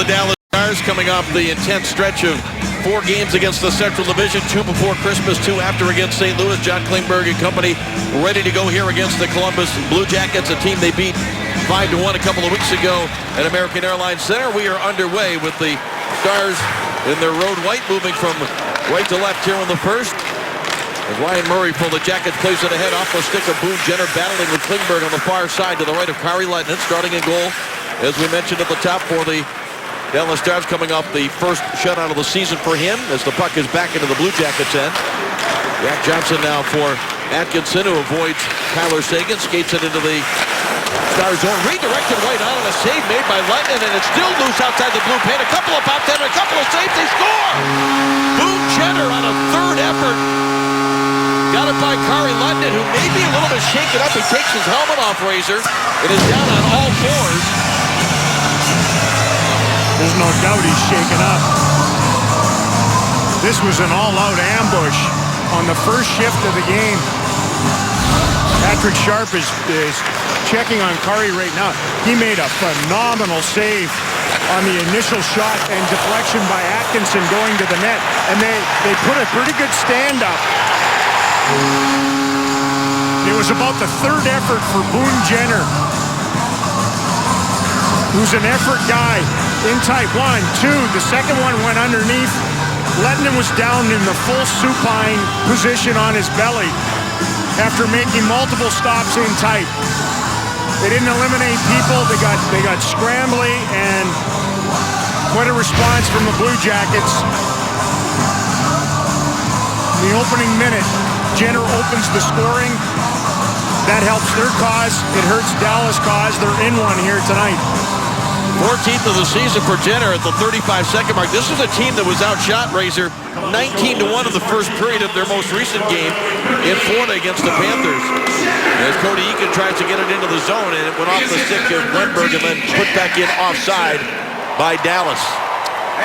the Dallas Stars coming off the intense stretch of 4 games against the Central Division, 2 before Christmas, 2 after against St. Louis. John Klingberg and company ready to go here against the Columbus Blue Jackets, a team they beat 5-1 a couple of weeks ago at American Airlines Center. We are underway with the Stars in their road white, moving from right to left here in the first. As Ryan Murray from the Jackets plays it ahead off the stick of Boone Jenner, battling with Klingberg on the far side to the right of Kari Lehtonen, starting in goal, as we mentioned at the top, for the Dallas Stars, coming off the first shutout of the season for him as the puck is back into the Blue Jackets' end. Jack Johnson now for Atkinson, who avoids Tyler Seguin, skates it into the Stars zone, redirected right on, and a save made by Lehtonen, and it's still loose outside the blue paint. A couple of pops and a couple of saves, they score! Boone Jenner on a third effort. Got it by Kari Lehtonen, who may be a little bit shaken up. He takes his helmet off, Razor. It is down on all fours. There's no doubt he's shaken up. This was an all-out ambush on the first shift of the game. Patrick Sharp is checking on Kari right now. He made a phenomenal save on the initial shot and deflection by Atkinson going to the net. And they put a pretty good stand-up. It was about the third effort for Boone Jenner, who's an effort guy. In tight, 1, 2. The second one went underneath. Lehtonen was down in the full supine position on his belly after making multiple stops in tight. They didn't eliminate people. They got scrambly, and quite a response from the Blue Jackets. In the opening minute, Jenner opens the scoring. That helps their cause. It hurts Dallas' cause. They're in one here tonight. 14th of the season for Jenner at the 35-second mark. This is a team that was outshot, Razor, 19-1 in the first period of their most recent game in Florida against the Panthers. As Cody Eakin tries to get it into the zone, and it went off the stick of Klingberg and then put back in offside by Dallas.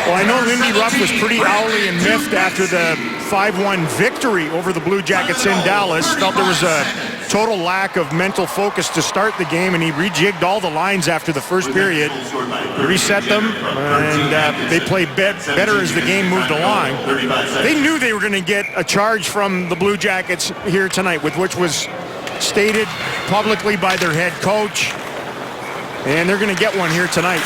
Well, I know Lindy Ruff was pretty owly and miffed after the 5-1 victory over the Blue Jackets in Dallas. Felt there was a total lack of mental focus to start the game, and he rejigged all the lines after the first period, reset them, and they played better as the game moved along. They knew they were going to get a charge from the Blue Jackets here tonight, which was stated publicly by their head coach, and they're going to get one here tonight.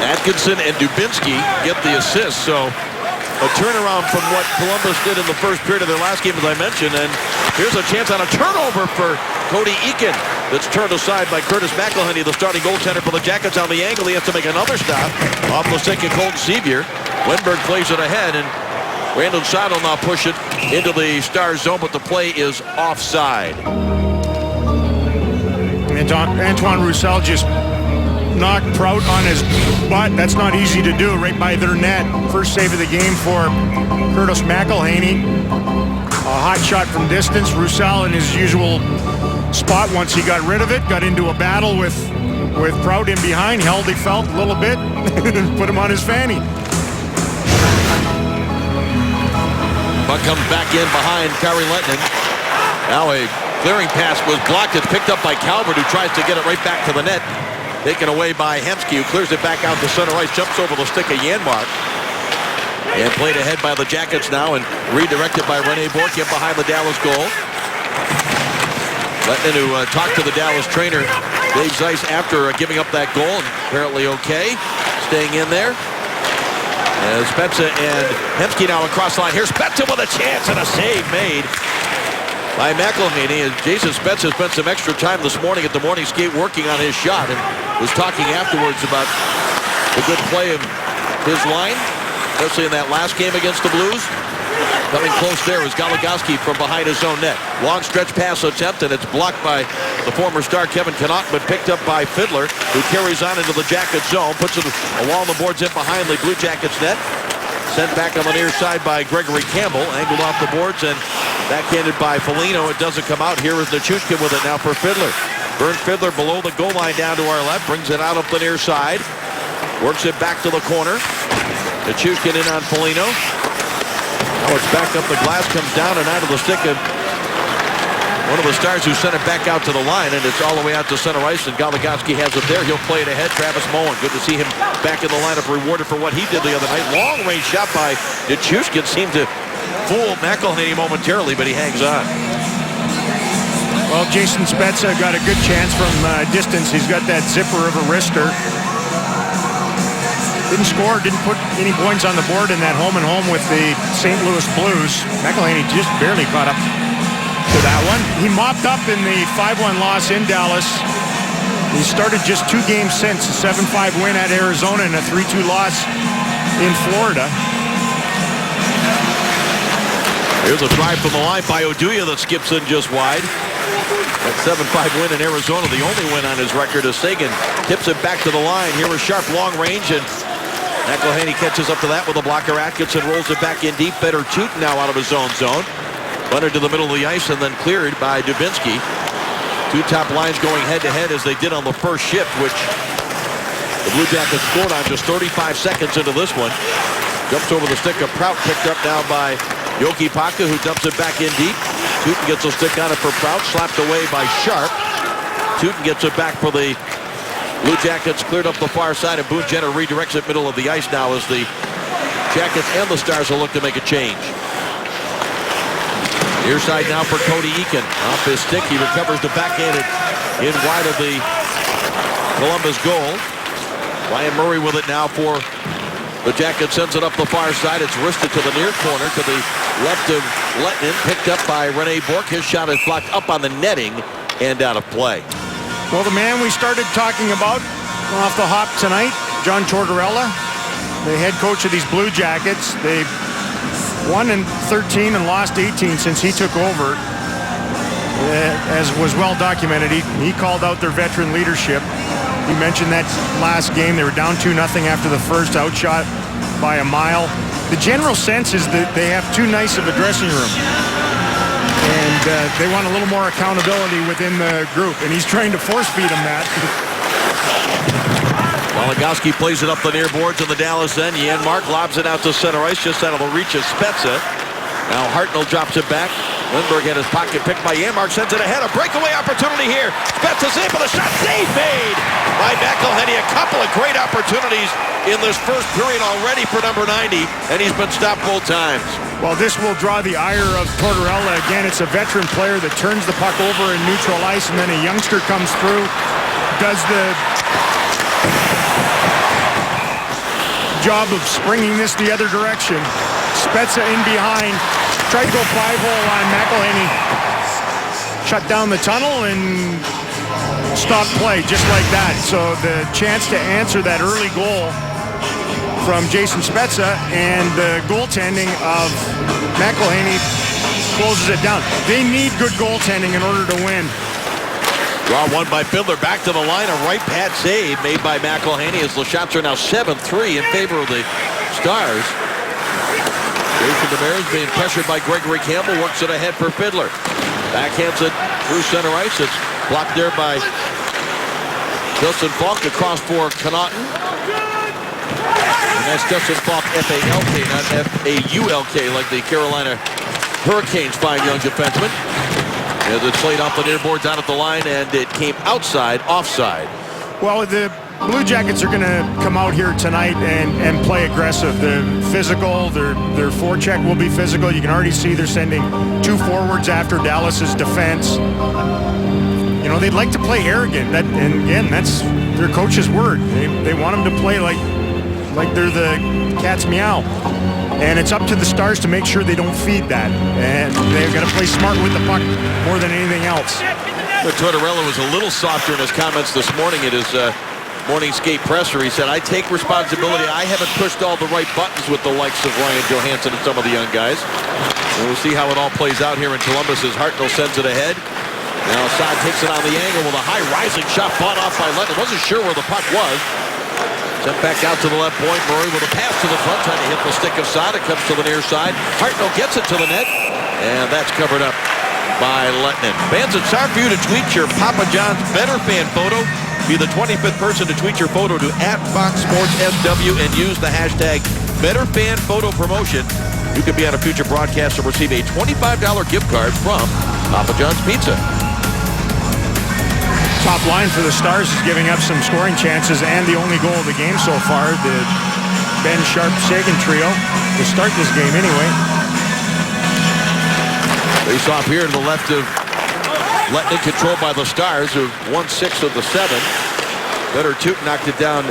Atkinson and Dubinsky get the assist, so a turnaround from what Columbus did in the first period of their last game, as I mentioned, and here's a chance on a turnover for Cody Eakin that's turned aside by Curtis McElhinney, the starting goaltender for the Jackets. On the angle, he has to make another stop off the stick of Colton Sevier. Lindbergh plays it ahead, and Brandon Saad will now push it into the Stars zone, but the play is offside. Antoine Roussel just knocked Prout on his butt. That's not easy to do right by their net. First save of the game for Curtis McElhinney. A hot shot from distance. Roussel in his usual spot once he got rid of it. Got into a battle with Prout in behind. Held, he felt a little bit. Put him on his fanny. Puck comes back in behind Kari Lehtonen. Now a clearing pass was blocked. It's picked up by Calvert, who tries to get it right back to the net. Taken away by Hemsky, who clears it back out to center ice, jumps over the stick of Janmark. And played ahead by the Jackets now, and redirected by Rene Bourque behind the Dallas goal. Lehtonen, who talked to the Dallas trainer, Dave Zeiss, after giving up that goal, and apparently okay, staying in there. Spezza and Hemsky now across the line. Here's Spezza with a chance and a save made by McElhinney. Jason Spezza spent some extra time this morning at the morning skate working on his shot, and was talking afterwards about the good play of his line, especially in that last game against the Blues. Coming close there was Goligoski from behind his own net. Long stretch pass attempt, and it's blocked by the former star Kevin Connauton, but picked up by Fiddler, who carries on into the Jackets zone, puts it along the boards in behind the Blue Jackets net. Sent back on the near side by Gregory Campbell, angled off the boards, and backhanded by Foligno. It doesn't come out. Here is Nichushkin with it now for Fiddler. Bernd Fiddler below the goal line down to our left, brings it out up the near side, works it back to the corner. Nichushkin in on Foligno. Now it's back up the glass, comes down and out of the stick of One of the Stars who sent it back out to the line, and it's all the way out to center ice, and Goligoski has it there. He'll play it ahead. Travis Moen, good to see him back in the lineup, rewarded for what he did the other night. Long-range shot by Nichushkin seemed to fool McElhinney momentarily, but he hangs on. Well, Jason Spezza got a good chance from distance. He's got that zipper of a wrister. Didn't score, didn't put any points on the board in that home-and-home with the St. Louis Blues. McElhinney just barely caught up to that one. He mopped up in the 5-1 loss in Dallas. He started just 2 games since, a 7-5 win at Arizona and a 3-2 loss in Florida. Here's a try from the line by Oduya that skips in just wide. That 7-5 win in Arizona, the only win on his record, as Seguin tips it back to the line. Here is Sharp, long range, and McElhinney catches up to that with a blocker. Atkinson rolls it back in deep. Better Toot now out of his own zone. Bunted to the middle of the ice and then cleared by Dubinsky. 2 top lines going head-to-head as they did on the first shift, which the Blue Jackets scored on just 35 seconds into this one. Jumps over the stick of Prout, picked up now by Yoki Paka, who dumps it back in deep. Tootin gets a stick on it for Prout, slapped away by Sharp. Tootin gets it back for the Blue Jackets, cleared up the far side, and Boone Jenner redirects it middle of the ice now as the Jackets and the Stars will look to make a change. Near side now for Cody Eakin. Off his stick, he recovers the backhanded in wide of the Columbus goal. Ryan Murray with it now for the Jackets, sends it up the far side. It's wristed to the near corner to the left of Lettinen, picked up by Rene Bourque. His shot is blocked up on the netting and out of play. Well, the man we started talking about off the hop tonight, John Tortorella, the head coach of these Blue Jackets. They won in 13 and lost 18 since he took over. As was well documented, he called out their veteran leadership. He mentioned that last game they were down 2-0 after the first, outshot by a mile. The general sense is that they have too nice of a dressing room, and they want a little more accountability within the group, and he's trying to force feed them that. Goligoski plays it up the near boards in the Dallas end. Janmark lobs it out to center ice, just out of the reach of Spezza. Now Hartnell drops it back. Lindbergh had his pocket picked by Janmark, sends it ahead. A breakaway opportunity here. Spezza's in for the shot. Save made by McElhinney. A couple of great opportunities in this first period already for number 90, and he's been stopped both times. Well, this will draw the ire of Tortorella. Again, it's a veteran player that turns the puck over in neutral ice, and then a youngster comes through, does the job of springing this the other direction. Spezza in behind, tried to go 5-hole on McElhinney. Shut down the tunnel and stopped play just like that. So the chance to answer that early goal from Jason Spezza and the goaltending of McElhinney closes it down. They need good goaltending in order to win. Draw one by Fiddler, back to the line, a right pad save made by McElhinney as the shots are now 7-3 in favor of the Stars. Jason Demers being pressured by Gregory Campbell, works it ahead for Fiddler. Backhands it through center ice. It's blocked there by Justin Falk across for Connaughton. And that's Justin Falk, F-A-L-K, not F-A-U-L-K, like the Carolina Hurricanes' fine young defenseman. As it's laid off the near boards out at the line, and it came outside, offside. Well, the Blue Jackets are going to come out here tonight and play aggressive. They're physical. Their forecheck will be physical. You can already see they're sending 2 forwards after Dallas's defense. You know, they'd like to play arrogant. And again, that's their coach's word. They want them to play like they're the cat's meow. And it's up to the Stars to make sure they don't feed that. And they've got to play smart with the puck more than anything else. But Tortorella was a little softer in his comments this morning at his morning skate presser. He said, I take responsibility. I haven't pushed all the right buttons with the likes of Ryan Johansson and some of the young guys. And we'll see how it all plays out here in Columbus as Hartnell sends it ahead. Now Saad takes it on the angle with a high rising shot fought off by Lettinen. Wasn't sure where the puck was. Sent back out to the left point. Murray with a pass to the front, trying to hit the stick of Saad. It comes to the near side. Hartnell gets it to the net, and that's covered up by Lettinen. Fans, it's time for you to tweet your Papa John's Better Fan photo. Be the 25th person to tweet your photo to @FoxSportsSW and use the hashtag BetterFanPhotoPromotion. You could be on a future broadcast and receive a $25 gift card from Papa John's Pizza. Top line for the Stars is giving up some scoring chances and the only goal of the game so far. The Ben Sharp-Sagan trio to start this game anyway. Face off here to the left of Letton, controlled by the Stars, who've won 6 of the 7. Better Toot knocked it down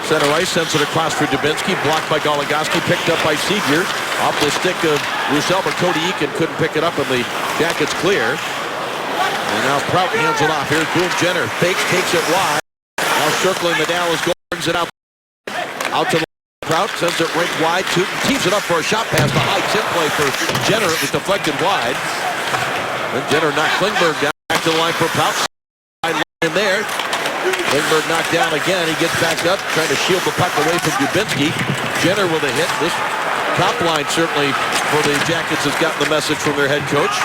center ice, sends it across for Dubinsky, blocked by Goligoski, picked up by Seeger. Off the stick of Roussel, but Cody Eakin couldn't pick it up, and the Jackets clear. And now Prout hands it off. Here's Boone Jenner. Fakes, takes it wide. Now circling the Dallas goal, brings it out. Out to the Prout, sends it right wide. Toot tees it up for a shot pass. The high tip play for Jenner. It was deflected wide. Then Jenner knocked Klingberg down. Back to the line for Prout. Line in there. Klingberg knocked down again. He gets back up, trying to shield the puck away from Dubinsky. Jenner with a hit. This top line certainly for the Jackets has gotten the message from their head coach.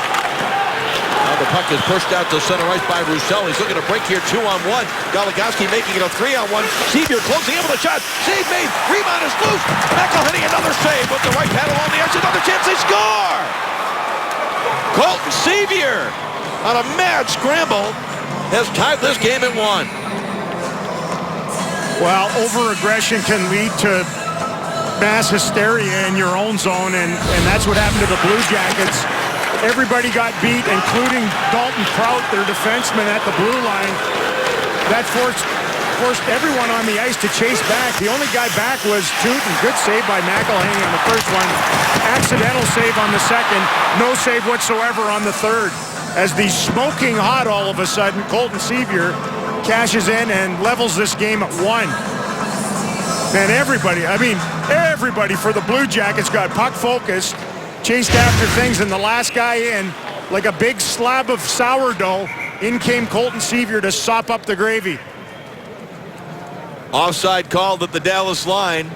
Now the puck is pushed out to center ice by Roussel. He's looking to break here 2-on-1. Goligoski making it a 3-on-1. Seaver closing in with a shot. Save made. Rebound is loose. McElhinney another save with the right paddle on the ice. Another chance. They score! Colton Seaver on a mad scramble has tied this game at 1. Well, over-aggression can lead to mass hysteria in your own zone, and that's what happened to the Blue Jackets. Everybody got beat, including Dalton Prout, their defenseman at the blue line. That forced everyone on the ice to chase back. The only guy back was Toot, and good save by McElhinney on the first one. Accidental save on the second. No save whatsoever on the third. As the smoking hot all of a sudden, Colton Seaver cashes in and levels this game at 1. And everybody for the Blue Jackets got puck focused, chased after things, and the last guy in, like a big slab of sourdough, in came Colton Seaver to sop up the gravy. Offside called at the Dallas line.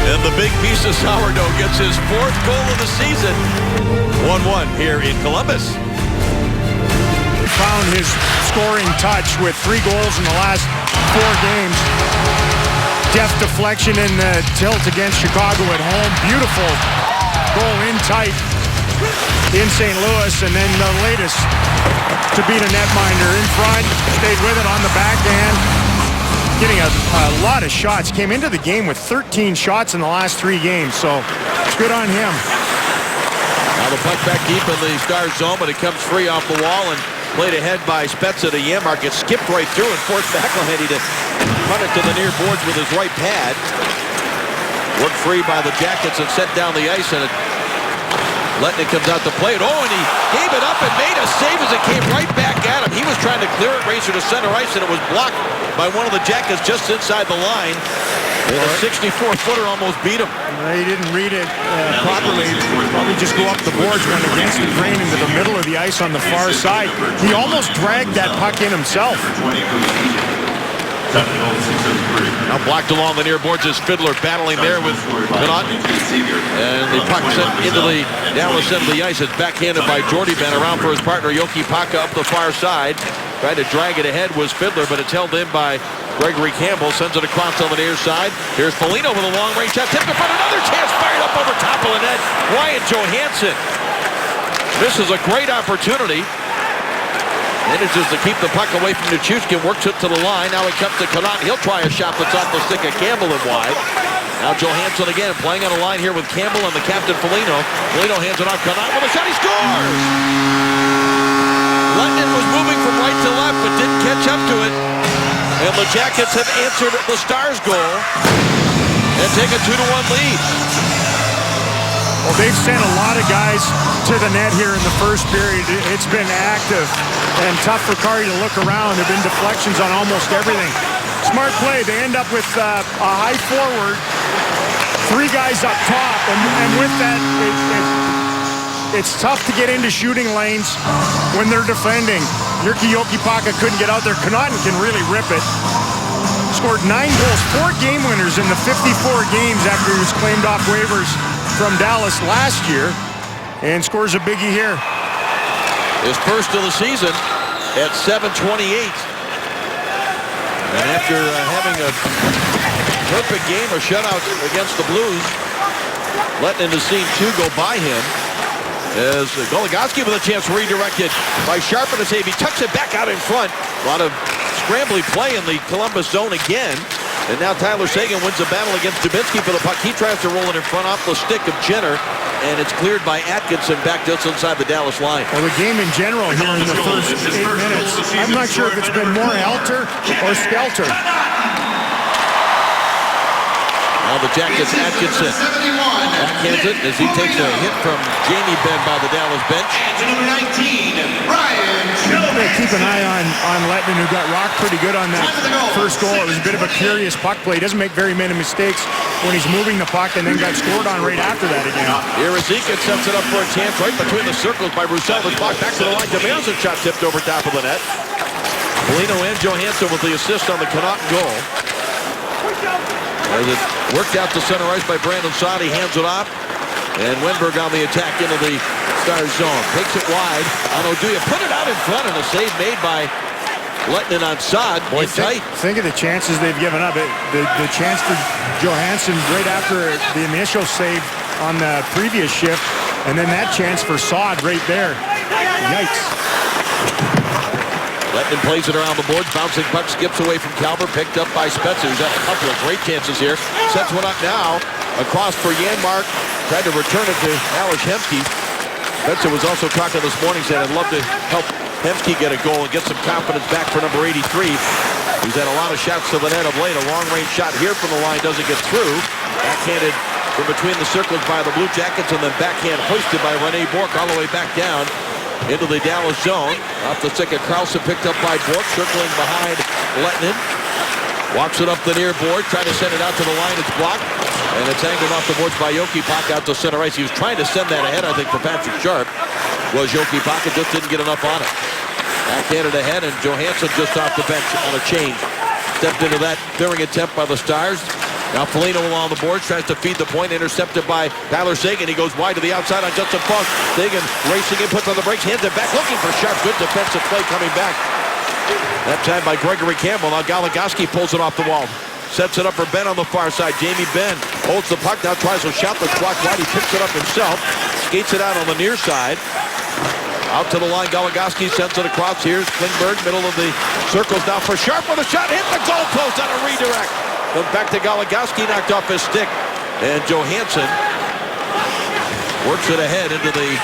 And the big piece of sourdough gets his 4th goal of the season. 1-1 here in Columbus. Found his scoring touch with 3 goals in the last 4 games. Deft deflection in the tilt against Chicago at home. Beautiful goal in tight in St. Louis, and then the latest to beat a netminder in front. Stayed with it on the backhand. Getting a lot of shots. Came into the game with 13 shots in the last 3 games, so it's good on him. Now the puck back deep in the Stars zone, but it comes free off the wall and played ahead by Spezza to Janmark. It skipped right through and forced McElhinney to punt it to the near boards with his right pad. Worked free by the Jackets and sent down the ice, and Letton comes out to play it. Oh, and he gave it up and made a save as it came right back at him. He was trying to clear it, racer to center ice, and it was blocked by one of the Jackets just inside the line. And a 64-footer almost beat him. He didn't read it properly. Probably just go up the boards, went against the grain into the middle of the ice on the far side. He almost dragged that puck in himself. Now blocked along the near boards is Fiddler battling there with Connaughton. And the puck sent into the Dallas end of the ice. It's backhanded by Jordy Ben around for his partner Yoki Paka up the far side. Tried to drag it ahead was Fiddler, but it's held in by Gregory Campbell. Sends it across on the near side. Here's Foligno with a long-range shot. Tipped in front. Another chance fired up over top of the net. Ryan Johansson. This is a great opportunity. Manages to keep the puck away from Nichushkin. Works it to the line. Now it comes to Connaughton. He'll try a shot that's off the stick of Campbell and wide. Now Johansson again playing on a line here with Campbell and the captain Foligno. Foligno hands it off Connaughton with a shot. He scores! Letton was moving from right to left but didn't catch up to it. And the Jackets have answered the Stars goal and take a 2-1 lead. Well, they've sent a lot of guys to the net here in the first period. It's been active and tough for Carey to look around. There have been deflections on almost everything. Smart play. They end up with a high forward, 3 guys up top, and with that, it's tough to get into shooting lanes when they're defending. Jyrki Jokipaka couldn't get out there. Connaughton can really rip it. Scored 9 goals, 4 game winners in the 54 games after he was claimed off waivers from Dallas last year, and scores a biggie here. His first of the season at 7:28. And after having a perfect game, a shutout against the Blues, Letton has seen 2 go by him. As Goligoski with a chance redirected by Sharp, and a save. He tucks it back out in front. A lot of scrambly play in the Columbus zone again. And now Tyler Seguin wins the battle against Dubinsky for the puck. He tries to roll it in front off the stick of Jenner, and it's cleared by Atkinson back just inside the Dallas line. Well, the game in general here in the first 8 minutes, I'm not sure if it's been more helter or skelter. Now the Jackets, Atkinson. Atkinson as he takes a hit from Jamie Benn by the Dallas bench. They keep an eye on Lettman, who got rocked pretty good on that first goal. It was a bit of a curious puck play. He doesn't make very many mistakes when he's moving the puck, and then got scored on right after that again. Here is Eakin, sets it up for a chance right between the circles by Roussel. The block back to the line. Demers a shot tipped over top of the net. Polino and Johansson with the assist on the Connaughton goal. As it worked out to center ice by Brandon Saad, he hands it off. And Wenberg on the attack into the Stars zone. Takes it wide on Oduya. Put it out in front, and a save made by Lettinen on Saad. Boy, think of the chances they've given up. The chance for Johansson right after the initial save on the previous shift, and then that chance for Saad right there. Yikes. Lettinen plays it around the boards. Bouncing puck skips away from Calvert. Picked up by Spezza, who's had a couple of great chances here. Sets one up now. Across for Janmark. Tried to return it to Alex Hemke. Spezza was also talking this morning, said, I'd love to help Hemke get a goal and get some confidence back for number 83. He's had a lot of shots to the net of late. A long-range shot here from the line doesn't get through. Backhanded from between the circles by the Blue Jackets, and then backhand hoisted by Rene Bourque all the way back down into the Dallas zone. Off the stick of Carlson, picked up by Bourque, circling behind Lettinen. Walks it up the near board, trying to send it out to the line. It's blocked, and it's angled off the boards by Yoki Pak out to center ice. He was trying to send that ahead, I think, for Patrick Sharp. Was Yoki Pak, just didn't get enough on it. Backhanded ahead, and Johansson just off the bench on a change. Stepped into that clearing attempt by the Stars. Now Foligno along the boards, tries to feed the point, intercepted by Tyler Seguin. He goes wide to the outside on Justin Funk. Seguin racing in, puts on the brakes, hands it back, looking for Sharp. Good defensive play coming back. That time by Gregory Campbell. Now Goligoski pulls it off the wall. Sets it up for Ben on the far side. Jamie Benn holds the puck, now tries a shot that's blocked wide. He picks it up himself, skates it out on the near side. Out to the line, Goligoski sends it across. Here's Klingberg, middle of the circles now for Sharp with a shot. Hit the goal post on a redirect. Comes back to Goligoski, knocked off his stick. And Johansson works it ahead into the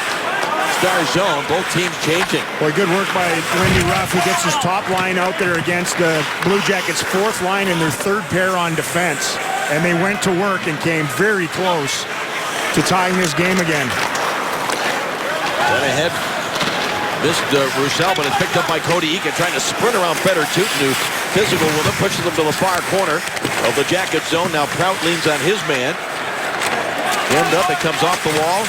Stars zone. Both teams changing. Boy, good work by Lindy Ruff, who gets his top line out there against the Blue Jackets' fourth line and their third pair on defense. And they went to work and came very close to tying this game again. Went ahead. Missed Roussel, but it's picked up by Cody Eakin, trying to sprint around Fedor Tutin, who's physical with him, pushes him to the far corner of the Jacket zone. Now Prout leans on his man. End up, it comes off the wall.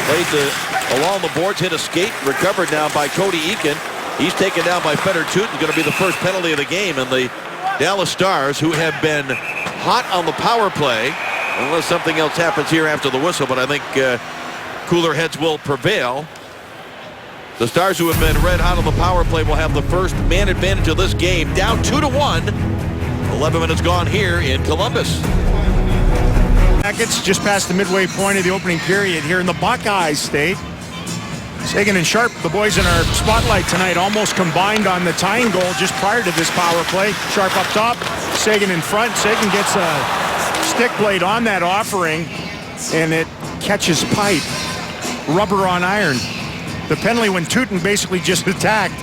Played along the boards, hit a skate, recovered now by Cody Eakin. He's taken down by Fedor Tutin, going to be the first penalty of the game. And the Dallas Stars, who have been hot on the power play, unless something else happens here after the whistle, but I think cooler heads will prevail. The Stars, who have been red hot on the power play, will have the first man advantage of this game. Down 2-1. 11 minutes gone here in Columbus. Jackets just past the midway point of the opening period here in the Buckeyes state. Seguin and Sharp, the boys in our spotlight tonight, almost combined on the tying goal just prior to this power play. Sharp up top, Seguin in front. Seguin gets a stick blade on that offering, and it catches pipe. Rubber on iron. The penalty when Tutin basically just attacked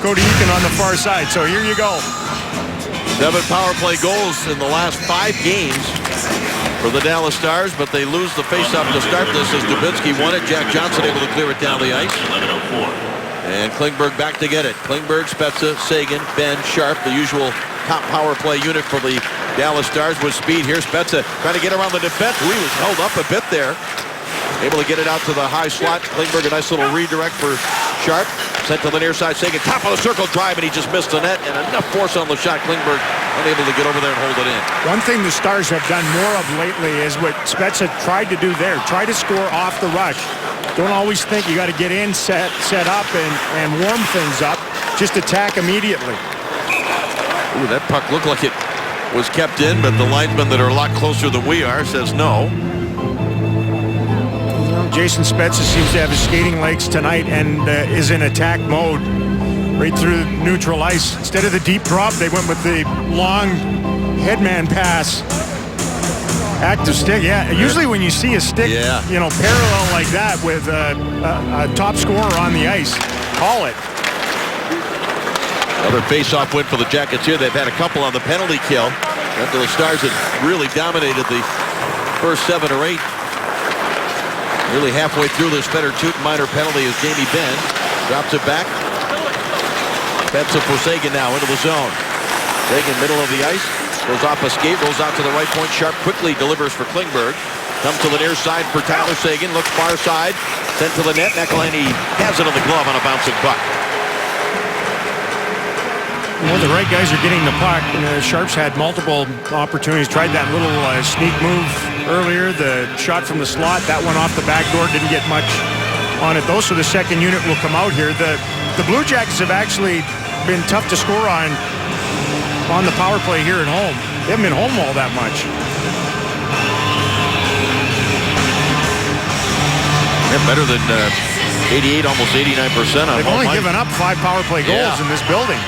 Cody Eakin on the far side. So here you go. 7 power play goals in the last 5 games for the Dallas Stars, but they lose the faceoff to start this as Dubinsky won it. Jack Johnson able to clear it down the ice. And Klingberg back to get it. Klingberg, Spezza, Seguin, Ben, Sharp, the usual top power play unit for the Dallas Stars with speed here. Spezza trying to get around the defense. He was held up a bit there. Able to get it out to the high slot. Klingberg, a nice little redirect for Sharp. Sent to the near side. Seguin, top of the circle drive, and he just missed the net. And enough force on the shot. Klingberg unable to get over there and hold it in. One thing the Stars have done more of lately is what Spezza tried to do there. Try to score off the rush. Don't always think you got to get in, set up, and warm things up. Just attack immediately. Ooh, that puck looked like it was kept in, but the linesmen that are a lot closer than we are says no. Jason Spezza seems to have his skating legs tonight and is in attack mode right through neutral ice. Instead of the deep drop, they went with the long headman pass. Active stick, yeah. Usually when you see a stick, you know, parallel like that with a top scorer on the ice, call it. Another face-off win for the Jackets here. They've had a couple on the penalty kill. After the Stars had really dominated the first 7 or 8. Nearly halfway through this Fedor Tyutin minor penalty as Jamie Benn drops it back. Betsa for Seguin now into the zone. Seguin middle of the ice. Goes off a skate, rolls out to the right point. Sharp quickly delivers for Klingberg. Comes to the near side for Tyler Seguin. Looks far side. Sent to the net. McElhinney has it on the glove on a bouncing puck. Well, the right guys are getting the puck. Sharps had multiple opportunities. Tried that little sneak move earlier. The shot from the slot, that one off the back door, didn't get much on it, though. So the second unit will come out here. The Blue Jackets have actually been tough to score on the power play here at home. They haven't been home all that much. They're better than 88, almost 89% on They've only given up 5 power play goals in this building.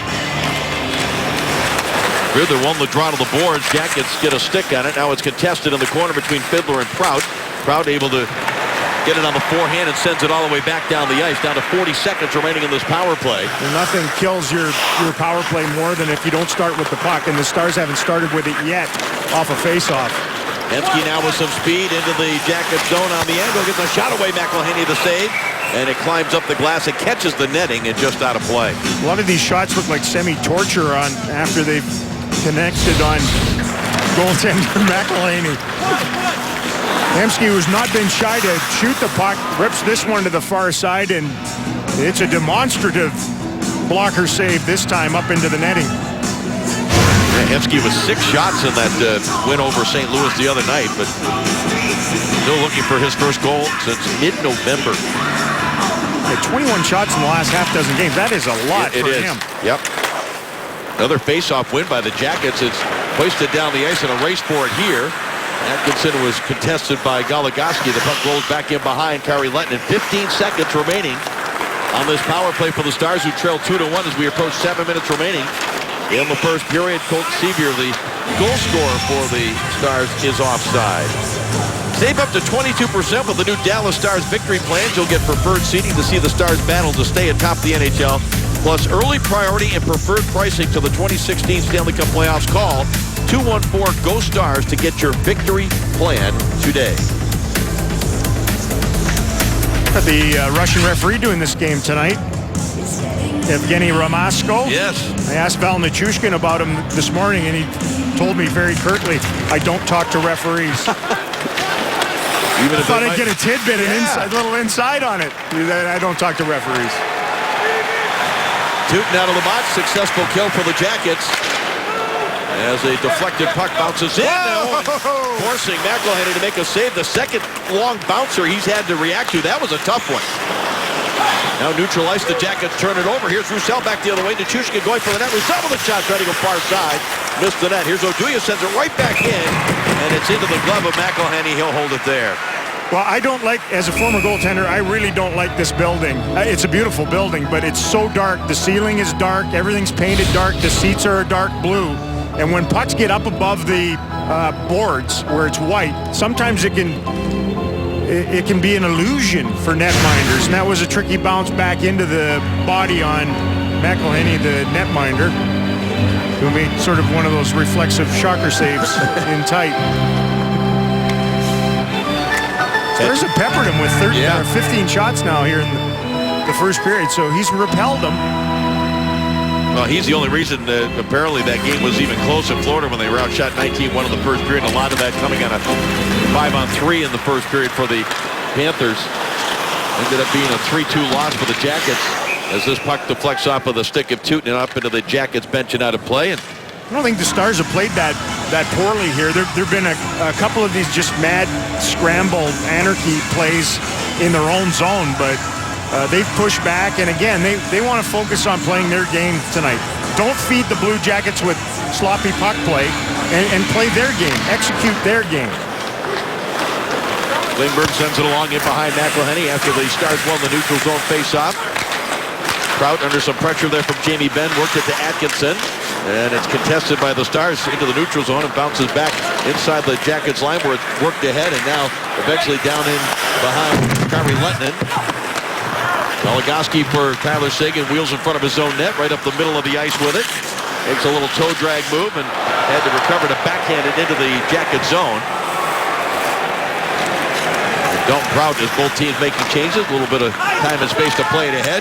Riddler won the draw to the boards. Jackets get a stick on it. Now it's contested in the corner between Fiddler and Prout. Prout able to get it on the forehand and sends it all the way back down the ice. Down to 40 seconds remaining in this power play. And nothing kills your power play more than if you don't start with the puck. And the Stars haven't started with it yet off a face-off. Hemsky now with some speed into the Jacket zone on the angle. Gets a shot away. McElhinney the save. And it climbs up the glass. It catches the netting and just out of play. A lot of these shots look like semi-torture on after they've connected on goaltender McElhinney. Hemsky, who's not been shy to shoot the puck, rips this one to the far side, and it's a demonstrative blocker save this time up into the netting. Hemsky with 6 shots in that win over St. Louis the other night, but still looking for his first goal since mid-November. 21 shots in the last half dozen games. That is a lot for him. Yep. Another face-off win by the Jackets. It's hoisted down the ice in a race for it here. Atkinson was contested by Goligoski. The puck rolls back in behind Kari Lehtinen. 15 seconds remaining on this power play for the Stars, who trail 2-1 as we approach 7 minutes remaining in the first period. Colt Sevier, the goal scorer for the Stars, is offside. Save up to 22% with the new Dallas Stars victory plans. You'll get preferred seating to see the Stars battle to stay atop the NHL. Plus early priority and preferred pricing to the 2016 Stanley Cup playoffs. Call 214-GO-STARS to get your victory plan today. The Russian referee doing this game tonight, Evgeny Ramasko. Yes. I asked Val Nichushkin about him this morning, and he told me very curtly, I don't talk to referees. Even if I thought I'd get a tidbit, a little inside on it. I don't talk to referees. Tyutin out of the box. Successful kill for the Jackets. As a deflected puck bounces in. Forcing McElhinney to make a save. The second long bouncer he's had to react to. That was a tough one. Now neutralized. The Jackets turn it over. Here's Roussel back the other way. Nichushkin going for the net. Roussel with a shot trying to go far side. Missed the net. Here's Oduya. Sends it right back in. And it's into the glove of McElhinney. He'll hold it there. Well, I don't like, as a former goaltender, I really don't like this building. It's a beautiful building, but it's so dark. The ceiling is dark. Everything's painted dark. The seats are a dark blue. And when pucks get up above the boards where it's white, sometimes it can be an illusion for netminders. And that was a tricky bounce back into the body on McElhinney, the netminder, who made sort of one of those reflexive shocker saves in tight. Stars have peppered him with 15 shots now here in the first period, so he's repelled them. Well, he's the only reason apparently that game was even close in Florida when they were outshot 19-1 in the first period. A lot of that coming on a 5-on-3 in the first period for the Panthers. Ended up being a 3-2 loss for the Jackets as this puck deflects off of the stick of Tyutin and up into the Jackets bench and out of play. And I don't think the Stars have played that poorly here. There have been a couple of these just mad scramble anarchy plays in their own zone, but they've pushed back, and again, they want to focus on playing their game tonight. Don't feed the Blue Jackets with sloppy puck play and play their game, execute their game. Klingberg sends it along in behind McElhinney after the Stars won the neutral zone face-off. Trout under some pressure there from Jamie Benn, worked it to Atkinson. And it's contested by the Stars into the neutral zone and bounces back inside the Jackets line where it's worked ahead and now eventually down in behind Kari Lehtinen. Goligoski for Tyler Seguin, wheels in front of his own net, right up the middle of the ice with it. Makes a little toe drag move and had to recover to backhand it into the Jacket zone. Dalton Prout as both teams making changes, a little bit of time and space to play it ahead.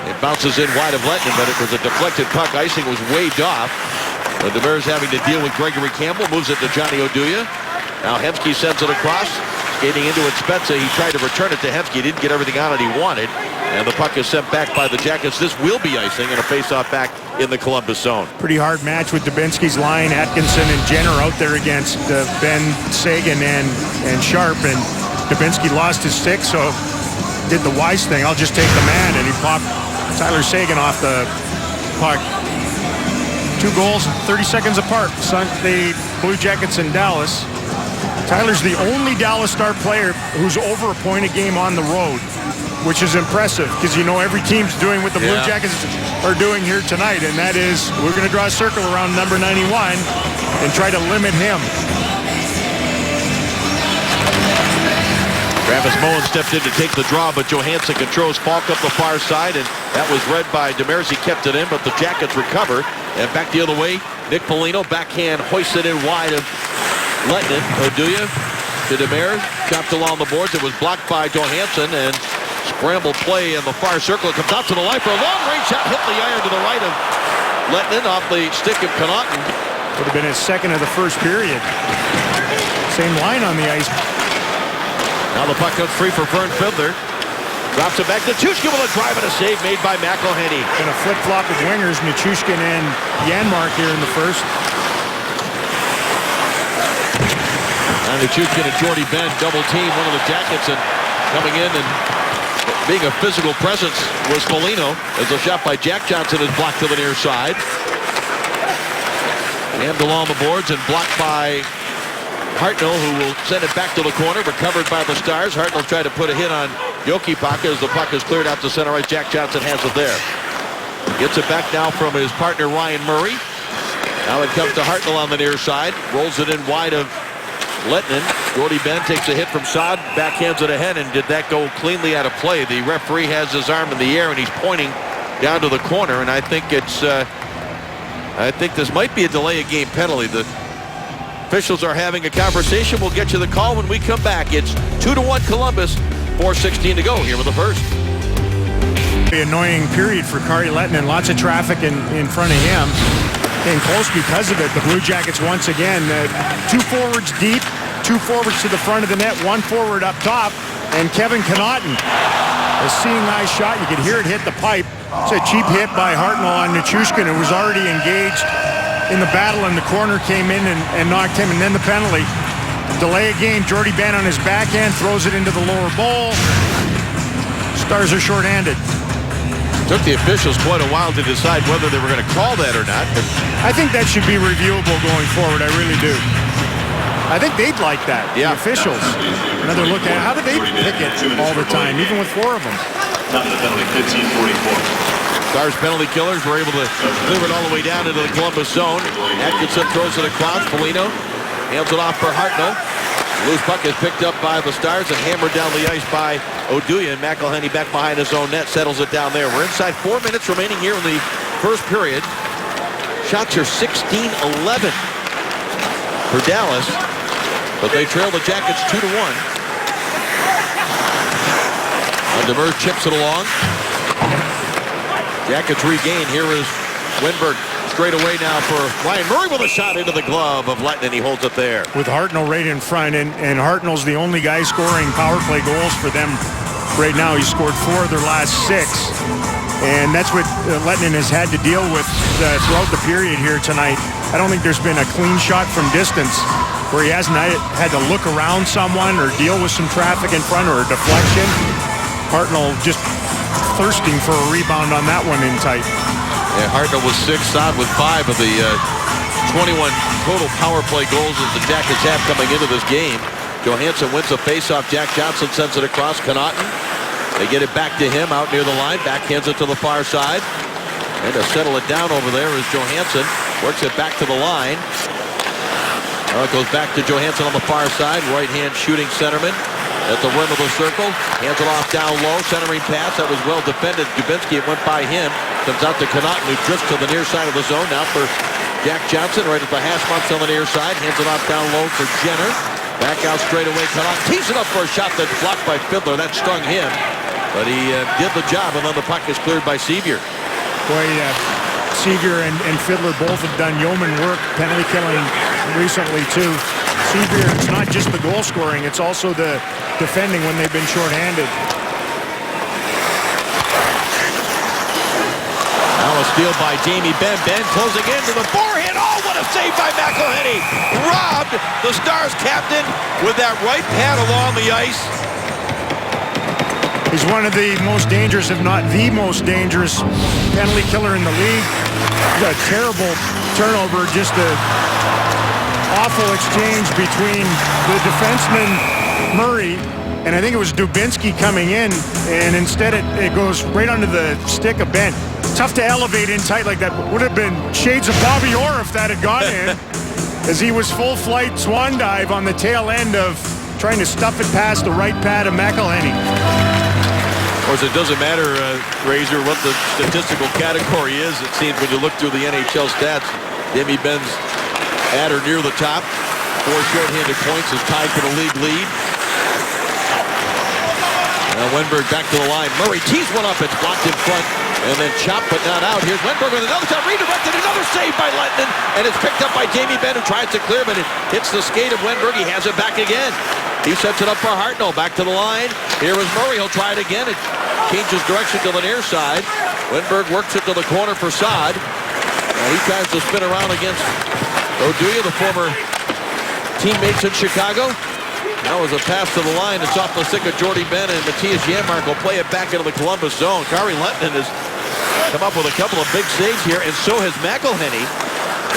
It bounces in wide of Lehtinen, but it was a deflected puck. Icing was waved off. Demers having to deal with Gregory Campbell, moves it to Johnny Oduya. Now Hemsky sends it across, skating into it Spezza. He tried to return it to Hemsky, didn't get everything on it he wanted, and the puck is sent back by the Jackets. This will be icing and a face-off back in the Columbus zone. Pretty hard match with Dubinsky's line. Atkinson and Jenner out there against Ben, Seguin, and Sharp, and Dubinsky lost his stick, so did the wise thing. I'll just take the man, and he popped Tyler Seguin off the puck. 2 goals, 30 seconds apart. Sunk the Blue Jackets in Dallas. Tyler's the only Dallas Star player who's over a point a game on the road, which is impressive because you know every team's doing what the Blue Jackets are doing here tonight, and that is we're going to draw a circle around number 91 and try to limit him. Travis Moen stepped in to take the draw, but Johansson controls Falk up the far side, and that was read by Demers. He kept it in, but the Jackets recover. And back the other way, Nick Foligno, backhand hoisted in wide of Lehtinen. Oduya to Demers, chopped along the boards. It was blocked by Johansson, and scramble play in the far circle. It comes out to the line for a long-range shot, hit the iron to the right of Lehtinen off the stick of Connaughton. Would have been his second of the first period. Same line on the ice. Now the puck comes free for Vern Fiddler. Drops it back to Nichushkin with a drive and a save made by McElhinney. And a flip-flop of wingers, Nichushkin and Janmark here in the first. And Nichushkin and Jordy Benn double team one of the Jackets, and coming in and being a physical presence was Foligno as a shot by Jack Johnson is blocked to the near side. Jammed along the boards and blocked by Hartnell, who will send it back to the corner, recovered by the Stars. Hartnell tried to put a hit on Jokipaka as the puck is cleared out to center right. Jack Johnson has it there. Gets it back now from his partner Ryan Murray. Now it comes to Hartnell on the near side. Rolls it in wide of Lehtinen. Jordy Benn takes a hit from Saad, backhands it ahead, and did that go cleanly out of play? The referee has his arm in the air and he's pointing down to the corner, and I think it's I think this might be a delay of game penalty. The officials are having a conversation. We'll get you the call when we come back. It's 2-1 Columbus, 4:16 to go here with the first. Annoying period for Kari Lehtinen. Lots of traffic in front of him. Getting close because of it. The Blue Jackets once again, 2 forwards deep, 2 forwards to the front of the net, 1 forward up top, and Kevin Connaughton. A seeing eye shot. You could hear it hit the pipe. It's a cheap hit by Hartnell on Nichushkin, who was already engaged in the battle, and the corner came in and knocked him, and then the penalty. Delay of game. Jordy Benn on his backhand throws it into the lower bowl. Stars are shorthanded. Took the officials quite a while to decide whether they were going to call that or not. I think that should be reviewable going forward. I really do. I think they'd like that. Yeah. The officials. Another look at it. How do they pick it all the time, even with 4 of them? Not the penalty, 15-44. Stars penalty killers were able to clear it all the way down into the Columbus zone. Atkinson throws it across. Foligno hands it off for Hartnell. Loose puck is picked up by the Stars and hammered down the ice by Oduya. And McElhinney back behind his own net settles it down there. We're inside 4 minutes remaining here in the first period. Shots are 16-11 for Dallas, but they trail the Jackets 2-1. And Demers chips it along. Jackets regain. Here is Wennberg straight away now for Ryan Murray with a shot into the glove of Lehtinen. He holds it there. With Hartnell right in front, and Hartnell's the only guy scoring power play goals for them right now. He's scored 4 of their last 6. And that's what Lehtinen has had to deal with throughout the period here tonight. I don't think there's been a clean shot from distance where he hasn't had to look around someone or deal with some traffic in front or a deflection. Hartnell just thirsting for a rebound on that one in tight. Yeah, Hartnell was 6, Saad with 5 of the 21 total power play goals that the Jackets have coming into this game. Johansson wins the faceoff. Jack Johnson sends it across. Connaughton. They get it back to him out near the line. Backhands it to the far side. And to settle it down over there is Johansson. Works it back to the line. Now it goes back to Johansson on the far side. Right hand shooting centerman at the rim of the circle. Hands it off down low. Centering pass. That was well defended. Dubinsky, it went by him. Comes out to Connaughton, who drifts to the near side of the zone. Now for Jack Johnson right at the hash marks on the near side. Hands it off down low for Jenner. Back out straight away. Connaughton tees it up for a shot that's blocked by Fiddler. That stung him. But he did the job, and then the puck is cleared by Sevier. Boy, Sevier and Fiddler both have done yeoman work, penalty killing recently too. Sevier, it's not just the goal scoring, it's also the defending when they've been shorthanded. Now a steal by Jamie Benn. Benn closing in to the forehand. Oh, what a save by McElhinney. Robbed the Stars captain with that right pad along the ice. He's one of the most dangerous, if not the most dangerous, penalty killer in the league. A terrible turnover, just an awful exchange between the defenseman Murray and I think it was Dubinsky coming in, and instead it goes right under the stick of Benn. Tough to elevate in tight like that. Would have been shades of Bobby Orr if that had gone in, as he was full flight swan dive on the tail end of trying to stuff it past the right pad of McElhinney. Of course, it doesn't matter, Razor, what the statistical category is. It seems when you look through the NHL stats, Jamie Benn's at or near the top. 4 shorthanded points is tied for the league lead. Now Wenberg back to the line. Murray tees one up. It's blocked in front and then chopped but not out. Here's Wenberg with another shot. Redirected. Another save by Lettinen. And it's picked up by Jamie Benn, who tries to clear, but it hits the skate of Wenberg. He has it back again. He sets it up for Hartnell. Back to the line. Here is Murray. He'll try it again. It changes direction to the near side. Wenberg works it to the corner for Saad. He tries to spin around against Oduya, the former teammates in Chicago. That was a pass to the line. It's off the stick of Jordy Benn, and Matthias Janmark will play it back into the Columbus zone. Kari Lettinen has come up with a couple of big saves here, and so has McElhinney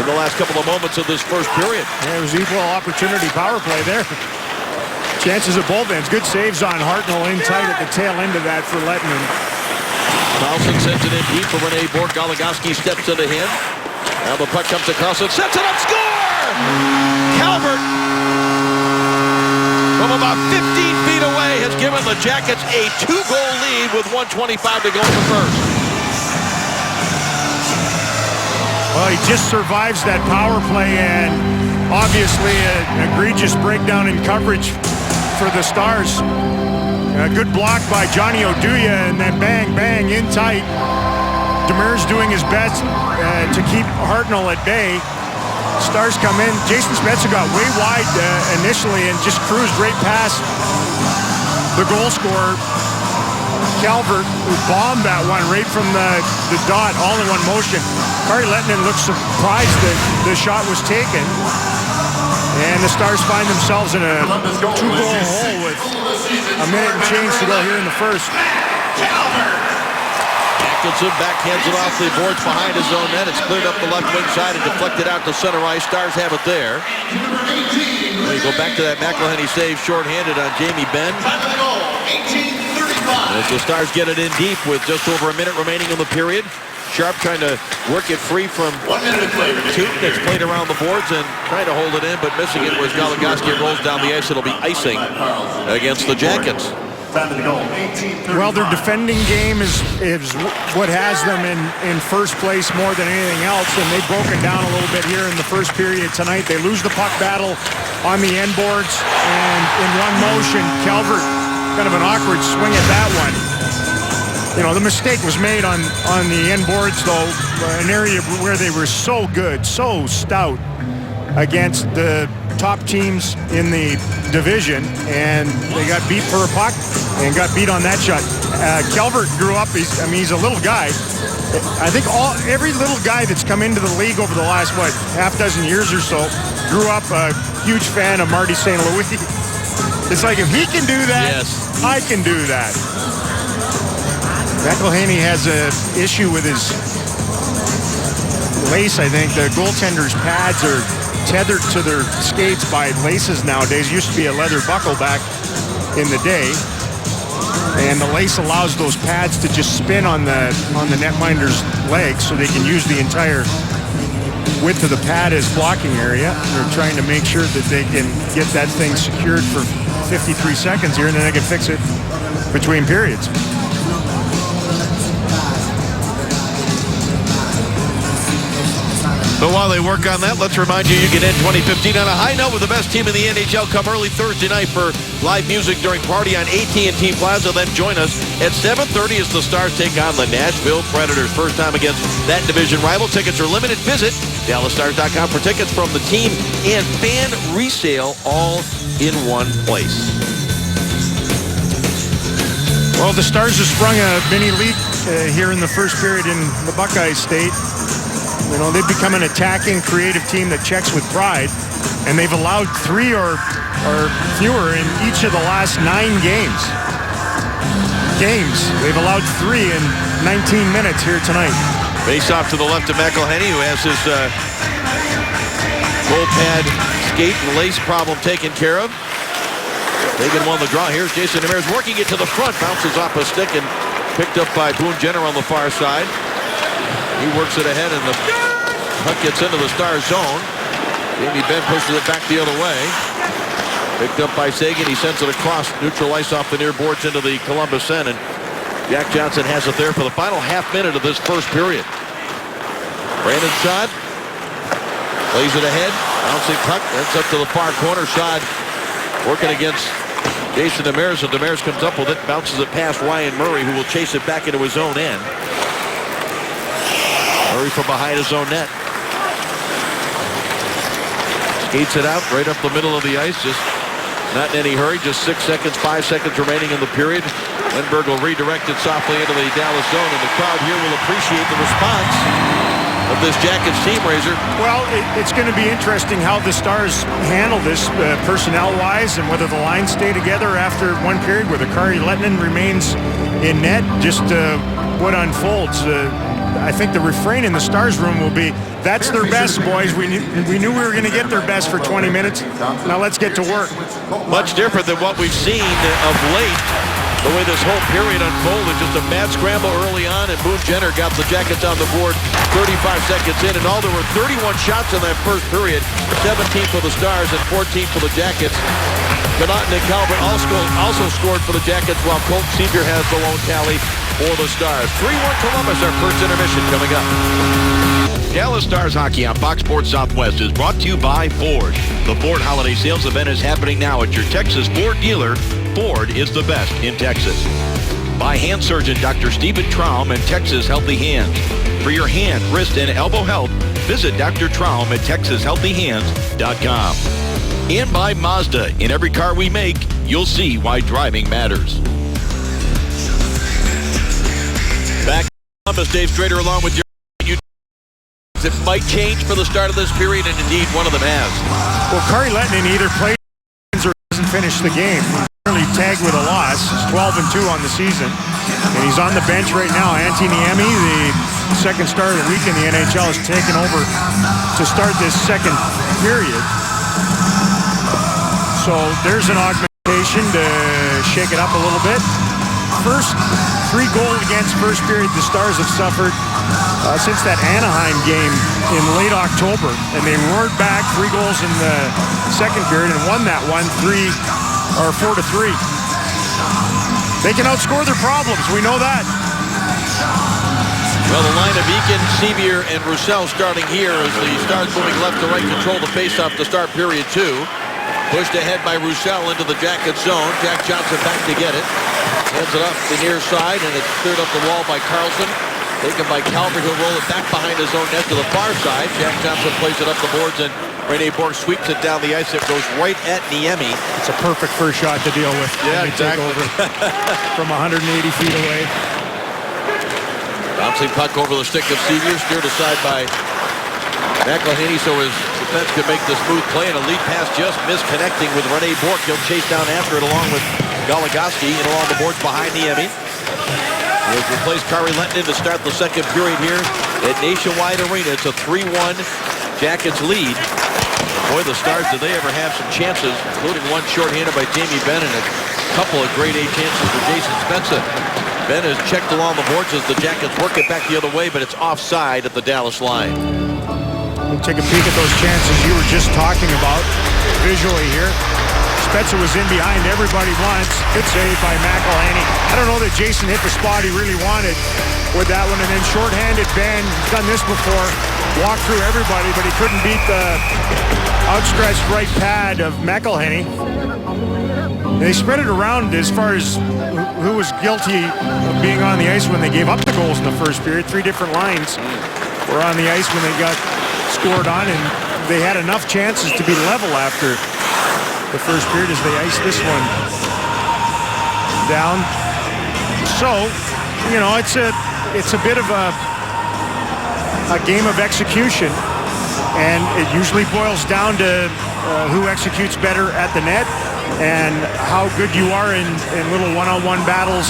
in the last couple of moments of this first period. Yeah, it was equal opportunity power play there. Chances at both ends. Good saves on Hartnell in tight at the tail end of that for Lettinen. Carlson sends it in deep for Rene Bourque. Goligoski steps into him. Now the puck comes to Carlson. Sets it up. Score! Calvert, from about 15 feet away, has given the Jackets a 2-goal lead with 1:25 to go in the first. Well, he just survives that power play, and obviously an egregious breakdown in coverage for the Stars. A good block by Johnny Oduya, and then bang, bang, in tight. Demers doing his best to keep Hartnell at bay. Stars come in. Jason Spezza got way wide initially and just cruised right past the goal scorer, Calvert, who bombed that one right from the dot, all in one motion. Kari Lettinen looked surprised that the shot was taken. And the Stars find themselves in a 2-goal hole with a minute and change to go here in the first. Atkinson backhands it off the boards behind his own net. It's cleared up the left wing side and deflected out to center ice. Stars have it there. We go back to that McElhinney save shorthanded on Jamie Benn. As the Stars get it in deep with just over a minute remaining in the period. Sharp trying to work it free from Toot that's played around the boards and trying to hold it in, but missing it, whereas Goligoski rolls down the ice. It'll be icing against the Jackets. Well, their defending game is what has them in first place more than anything else, and they've broken down a little bit here in the first period tonight. They lose the puck battle on the end boards, and in one motion, Calvert, kind of an awkward swing at that one. You know, the mistake was made on the end boards, though, an area where they were so good, so stout against the top teams in the division, and they got beat for a puck and got beat on that shot. Calvert grew up, he's a little guy. I think every little guy that's come into the league over the last, half dozen years or so, grew up a huge fan of Marty St. Louis. It's like, if he can do that, yes, I can do that. McElhinney has an issue with his lace, I think. The goaltender's pads are tethered to their skates by laces nowadays. Used to be a leather buckle back in the day. And the lace allows those pads to just spin on the netminder's legs so they can use the entire width of the pad as blocking area. They're trying to make sure that they can get that thing secured for 53 seconds here, and then they can fix it between periods. But while they work on that, let's remind you can end 2015 on a high note with the best team in the NHL. Come early Thursday night for live music during Party on AT&T Plaza. Then join us at 7:30 as the Stars take on the Nashville Predators. First time against that division rival. Tickets are limited. Visit DallasStars.com for tickets from the team and fan resale all in one place. Well, the Stars have sprung a mini leak here in the first period in the Buckeye State. You know, they've become an attacking, creative team that checks with pride, and they've allowed 3 or fewer in each of the last 9 games. They've allowed 3 in 19 minutes here tonight. Face off to the left of McElhenney, who has his goal pad skate and lace problem taken care of. Taking one the draw. Here's Jason Demers working it to the front. Bounces off a stick and picked up by Boone Jenner on the far side. He works it ahead, and the puck gets into the Stars zone. Jamie Benn pushes it back the other way. Picked up by Seguin. He sends it across. Neutral ice off the near boards into the Columbus end, and Jack Johnson has it there for the final half minute of this first period. Brandon Saad plays it ahead. Bouncing puck. That's up to the far corner. Saad working against Jason Demers, and Demers comes up with it. Bounces it past Ryan Murray, who will chase it back into his own end. Murray from behind his own net. Skates it out right up the middle of the ice. Just not in any hurry. Just 6 seconds, 5 seconds remaining in the period. Lindbergh will redirect it softly into the Dallas zone, and the crowd here will appreciate the response of this Jackets team, Razor. Well, it's going to be interesting how the Stars handle this personnel-wise, and whether the lines stay together after one period, whether Kari Lehtinen remains in net, just what unfolds. I think the refrain in the Stars room will be, that's their best, boys. We knew we were going to get their best for 20 minutes. Now let's get to work. Much different than what we've seen of late. The way this whole period unfolded, just a mad scramble early on, and Boone Jenner got the Jackets on the board 35 seconds in, and all there were 31 shots in that first period, 17 for the Stars and 14 for the Jackets. Connaughton and Calvert also scored for the Jackets, while Colt Sevier has the lone tally for the Stars. 3-1 Columbus, our first intermission coming up. Dallas Stars hockey on Fox Sports Southwest is brought to you by Ford. The Ford Holiday Sales Event is happening now at your Texas Ford dealer. Ford is the best in Texas. By hand surgeon Dr. Stephen Traum and Texas Healthy Hands. For your hand, wrist, and elbow health, visit Dr. Traum at TexasHealthyHands.com. And by Mazda. In every car we make, you'll see why driving matters. Back to Columbus, Dave Strader along with your. It might change for the start of this period, and indeed one of them has. Well, Kari Lehtinen either plays or doesn't finish the game. He's currently tagged with a loss. He's 12-2 on the season, and he's on the bench right now. Antti Niemi, the second star of the week in the NHL, has taken over to start this second period. So there's an augmentation to shake it up a little bit. First 3 goals against first period the Stars have suffered since that Anaheim game in late October, and they roared back 3 goals in the second period and won that one 4-3. They can outscore their problems. We know that. Well, the line of Eakin, Sevier, and Roussel starting here as the Stars moving left to right, control the faceoff to start period 2. Pushed ahead by Roussel into the Jacket zone. Jack Johnson back to get it. Hands it up the near side, and it's cleared up the wall by Carlson. Taken by Calvert, who'll roll it back behind his own net to the far side. Jack Johnson plays it up the boards, and Rene Bourque sweeps it down the ice. It goes right at Niemi. It's a perfect first shot to deal with. Yeah, exactly. Take over from 180 feet away. Bouncing puck over the stick of Sevier, steered aside by McElhenney, so his defense could make the smooth play, and a lead pass just misconnecting with Rene Bourque. He'll chase down after it along with Goligoski and along the boards behind Niemi. He'll replace Kari Lehtinen to start the second period here at Nationwide Arena. It's a 3-1 Jackets lead. Boy, the Stars, did they ever have some chances, including one shorthanded by Jamie Benn and a couple of grade A chances for Jason Spezza. Benn has checked along the boards as the Jackets work it back the other way, but it's offside at the Dallas line. We'll take a peek at those chances you were just talking about visually here. Spezza was in behind everybody once. Good save by McElhinney. I don't know that Jason hit the spot he really wanted with that one. And then shorthanded Benn, he's done this before, walked through everybody, but he couldn't beat the outstretched right pad of McElhinney. They spread it around as far as who was guilty of being on the ice when they gave up the goals in the first period. 3 different lines were on the ice when they got scored on, and they had enough chances to be level after the first period as they iced this one down. So, you know, it's a bit of a game of execution, and it usually boils down to who executes better at the net and how good you are in little one-on-one battles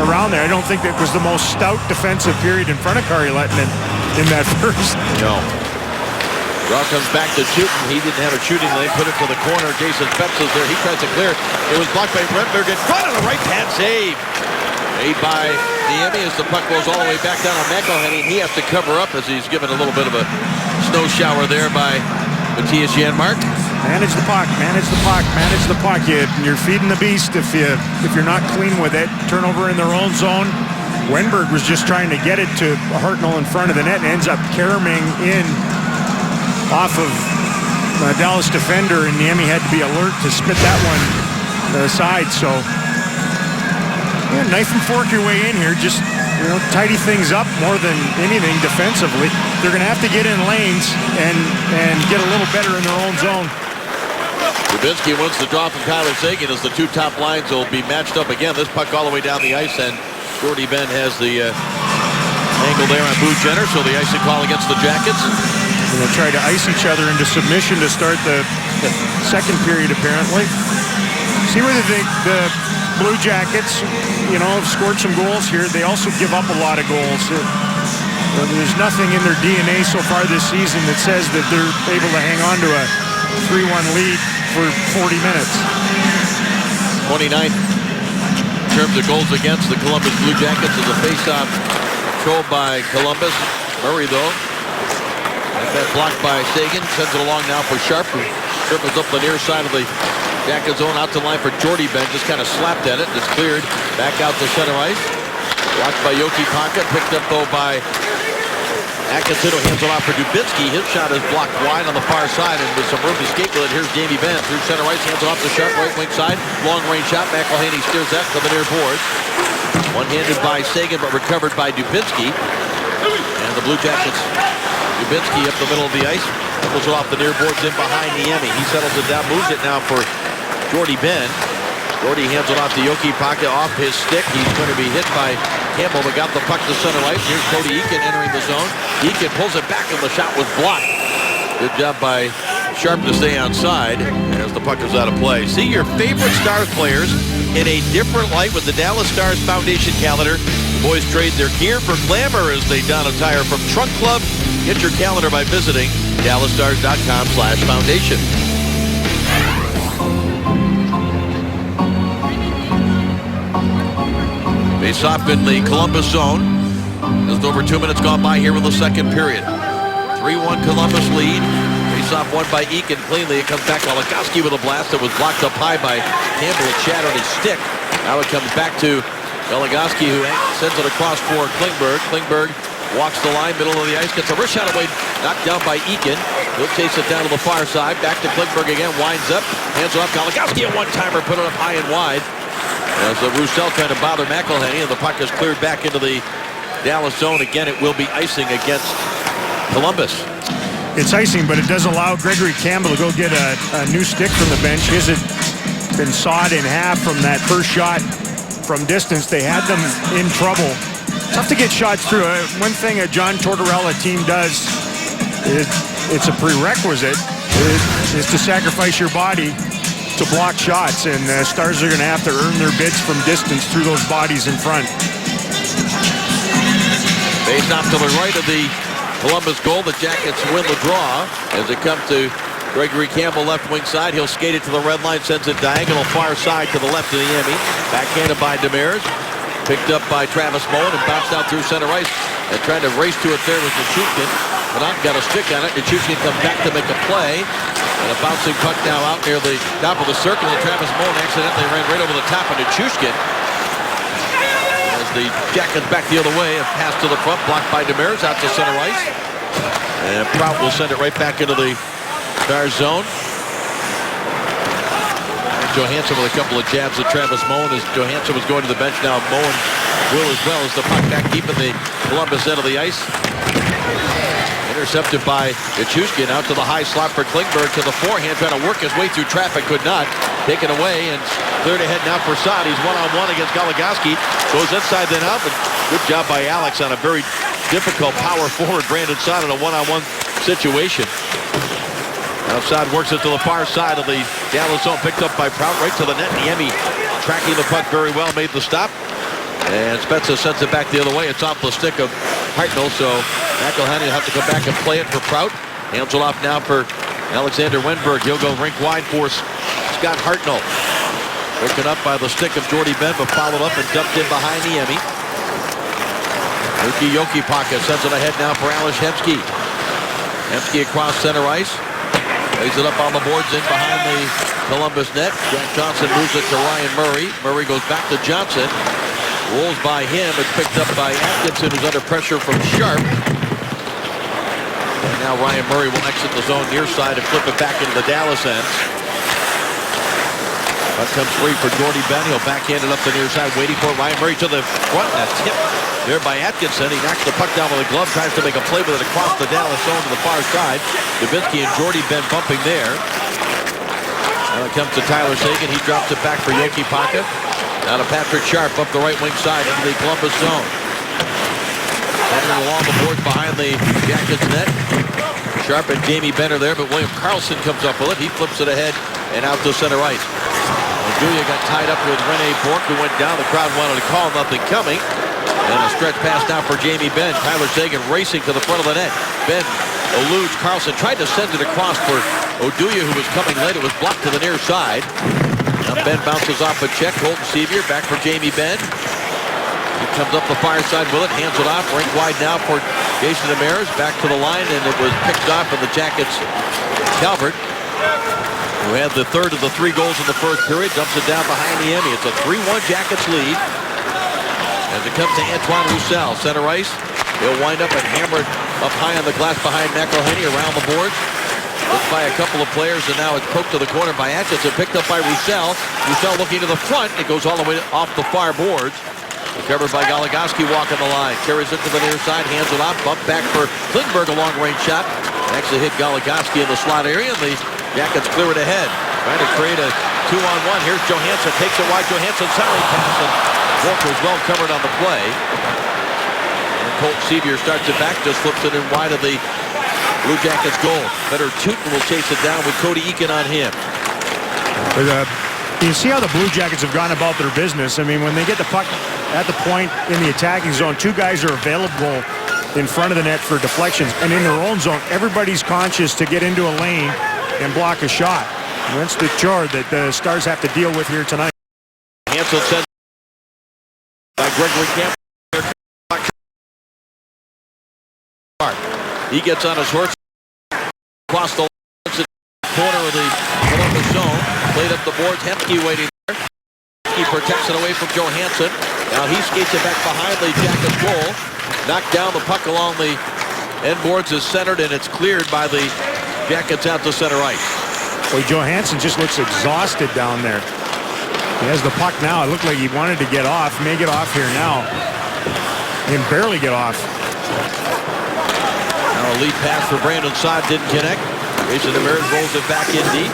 around there. I don't think that was the most stout defensive period in front of Kari Lehtinen in that first. No. Draw comes back to shooting. He didn't have a shooting lane. Put it to the corner. Jason Spezza's there. He tries to clear. It was blocked by Brentberg in front of the right-hand save. Made by Niemi as the puck goes all the way back down on McElhinney. He has to cover up as he's given a little bit of a snow shower there by Matthias Janmark. Manage the puck, manage the puck, manage the puck. You're feeding the beast if you're not clean with it. Turnover in their own zone. Wenberg was just trying to get it to Hartnell in front of the net and ends up caroming in off of Dallas defender, and Niemi had to be alert to spit that one aside. So, yeah, knife and fork your way in here. Just, you know, tidy things up more than anything defensively. They're going to have to get in lanes and get a little better in their own zone. Dubinsky wins the draw from Tyler Seguin as the 2 top lines will be matched up again. This puck all the way down the ice, and Jordie Benn has the angle there on Boo Jenner, so the icing call against the Jackets. And they'll try to ice each other into submission to start the second period, apparently. See where the Blue Jackets, you know, have scored some goals here. They also give up a lot of goals. There's nothing in their DNA so far this season that says that they're able to hang on to a 3-1 lead for 40 minutes. 29th in terms of goals against the Columbus Blue Jackets as a face-off controlled by Columbus. Murray, though, and that blocked by Seguin. Sends it along now for Sharp, who circles up the near side of the Jacket zone out to the line for Jordie Benn. Just kind of slapped at it. It's cleared back out to center ice. Blocked by Yoki Panka. Picked up, though, by Atkinson, who hands it off for Dubinsky. His shot is blocked wide on the far side, and with some room to escape with it, here's Jamie Benn through center ice. Hands it off to Sharp, right wing side. Long-range shot. McElhinney steers that to the near boards. One-handed by Seguin, but recovered by Dubinsky. And the Blue Jackets, Dubinsky up the middle of the ice. Pulls it off the near boards in behind Niemi. He settles it down, moves it now for Jordie Benn. Jordie hands it off to Yoki Panka off his stick. He's going to be hit by Campbell, but got the puck to center ice. Here's Cody Eakin entering the zone. Eakin pulls it back, and the shot was blocked. Good job by Sharp to stay onside as the puck is out of play. See your favorite Stars players in a different light with the Dallas Stars Foundation calendar. The boys trade their gear for glamour as they don attire from Trunk Club. Get your calendar by visiting dallasstars.com/foundation. Face off in the Columbus zone. Just over 2 minutes gone by here in the second period. 3-1 Columbus lead. Face off won by Eakin cleanly. It comes back to Goligoski with a blast that was blocked up high by Campbell. It shattered his stick. Now it comes back to Goligoski, who sends it across for Klingberg. Klingberg walks the line, middle of the ice, gets a wrist shot away, knocked down by Eakin. He'll chase it down to the far side. Back to Klingberg again, winds up, hands it off. Goligoski, a one-timer, put it up high and wide. As Roussel trying to bother McElhinney, and the puck is cleared back into the Dallas zone. Again, it will be icing against Columbus. It's icing, but it does allow Gregory Campbell to go get a new stick from the bench. His had been sawed in half from that first shot from distance. They had them in trouble. Tough to get shots through. One thing a John Tortorella team does, it's a prerequisite, is to sacrifice your body to block shots, and Stars are going to have to earn their bids from distance through those bodies in front. Based off to the right of the Columbus goal, the Jackets win the draw as it comes to Gregory Campbell left wing side. He'll skate it to the red line, sends it diagonal far side to the left of the Niemi. Backhanded by Demers. Picked up by Travis Mullen and bounced out through center ice. And trying to race to it there was Nichushkin. But I've got a stick on it. Nichushkin comes back to make a play. And a bouncing puck now out near the top of the circle. And Travis Mullen accidentally ran right over the top of Nichushkin. As the Jackets back the other way. A pass to the front, blocked by Demers out to center ice. And Prout will send it right back into the Stars zone. Johansson with a couple of jabs at Travis Mullen as Johansson was going to the bench. Now Mullen will as well as the puck back deep in the Columbus end of the ice. Intercepted by Nichushkin out to the high slot for Klingberg to the forehand, trying to work his way through traffic, could not. Taken away and cleared ahead now for Saad. He's one-on-one against Goligoski. Goes inside then out, but good job by Alex on a very difficult power forward Brandon Saad in a one-on-one situation. Outside works it to the far side of the Dallas zone, picked up by Prout right to the net. Niemi tracking the puck very well, made the stop. And Spezza sends it back the other way. It's off the stick of Hartnell, so McElhenney will have to come back and play it for Prout. Hands it off now for Alexander Wenberg. He'll go rink wide for Scott Hartnell. Broken up by the stick of Jordy Ben, but followed up and dumped in behind Niemi. Yuki Jokipaka sends it ahead now for Ales Hemsky. Hemsky across center ice. Lays it up on the boards in behind the Columbus net. Jack Johnson moves it to Ryan Murray. Murray goes back to Johnson. Rolls by him. It's picked up by Atkinson, who's under pressure from Sharp. And now Ryan Murray will exit the zone near side and flip it back into the Dallas end. That comes free for Jordy Ben. He'll backhand it up the near side, waiting for Ryan Murray to the front. That's hit there by Atkinson. He knocks the puck down with a glove, tries to make a play with it across the Dallas zone to the far side. Dubinsky and Jordy Ben bumping there. Now it comes to Tyler Seguin. He drops it back for Jokipaka. Now to Patrick Sharp up the right wing side into the Columbus zone. Heading along the boards behind the Jackets net. Sharp and Jamie Benn are there, but William Karlsson comes up with it. He flips it ahead and out to center ice. Julia got tied up with Rene Bourque, who went down. The crowd wanted to call, nothing coming. And a stretch pass now for Jamie Benn. Tyler Seguin racing to the front of the net. Benn eludes Karlsson, tried to send it across for Oduya, who was coming late. It was blocked to the near side. Now Benn bounces off a check. Colton Sevier back for Jamie Benn. He comes up the far side with it, hands it off. Rink wide now for Jason Demers. Back to the line, and it was picked off in the Jackets. Calvert, who had the third of the 3 goals in the first period, dumps it down behind the Emmy. It's a 3-1 Jackets lead. As it comes to Antoine Roussel, center ice. He'll wind up and hammer it up high on the glass behind McElhenney around the boards. Looked by a couple of players, and now it's poked to the corner by Atkinson. Picked up by Roussel. Roussel looking to the front. It goes all the way off the far boards. Recovered by Goligoski walking the line. Carries it to the near side, hands it off. Bump back for Klingberg, a long-range shot. Actually hit Goligoski in the slot area, and the Jackets clear it ahead. Trying to create a 2-on-1. Here's Johansson. Takes it wide. Johansson centering pass, and Bourque was well covered on the play. And Colt Sevier starts it back, just flips it in wide of the Blue Jackets goal. Better Tootin will chase it down with Cody Eakin on him. You see how the Blue Jackets have gone about their business. I mean, when they get the puck at the point in the attacking zone, 2 guys are available in front of the net for deflections. And in their own zone, everybody's conscious to get into a lane and block a shot. And that's the chore that the Stars have to deal with here tonight. Hansel sends by Gregory Campbell. He gets on his horse across the corner of the Columbus zone. Played up the boards. Hemsky waiting there. He protects it away from Johansson. Now he skates it back behind the Jackets goal. Knocked down the puck along the end boards is centered, and it's cleared by the Jackets out to center ice. Boy, Johansson just looks exhausted down there. He has the puck now. It looked like he wanted to get off. May get off here now. He can barely get off. Now a lead pass for Brandon Saad didn't connect. Jason Demers rolls it back in deep.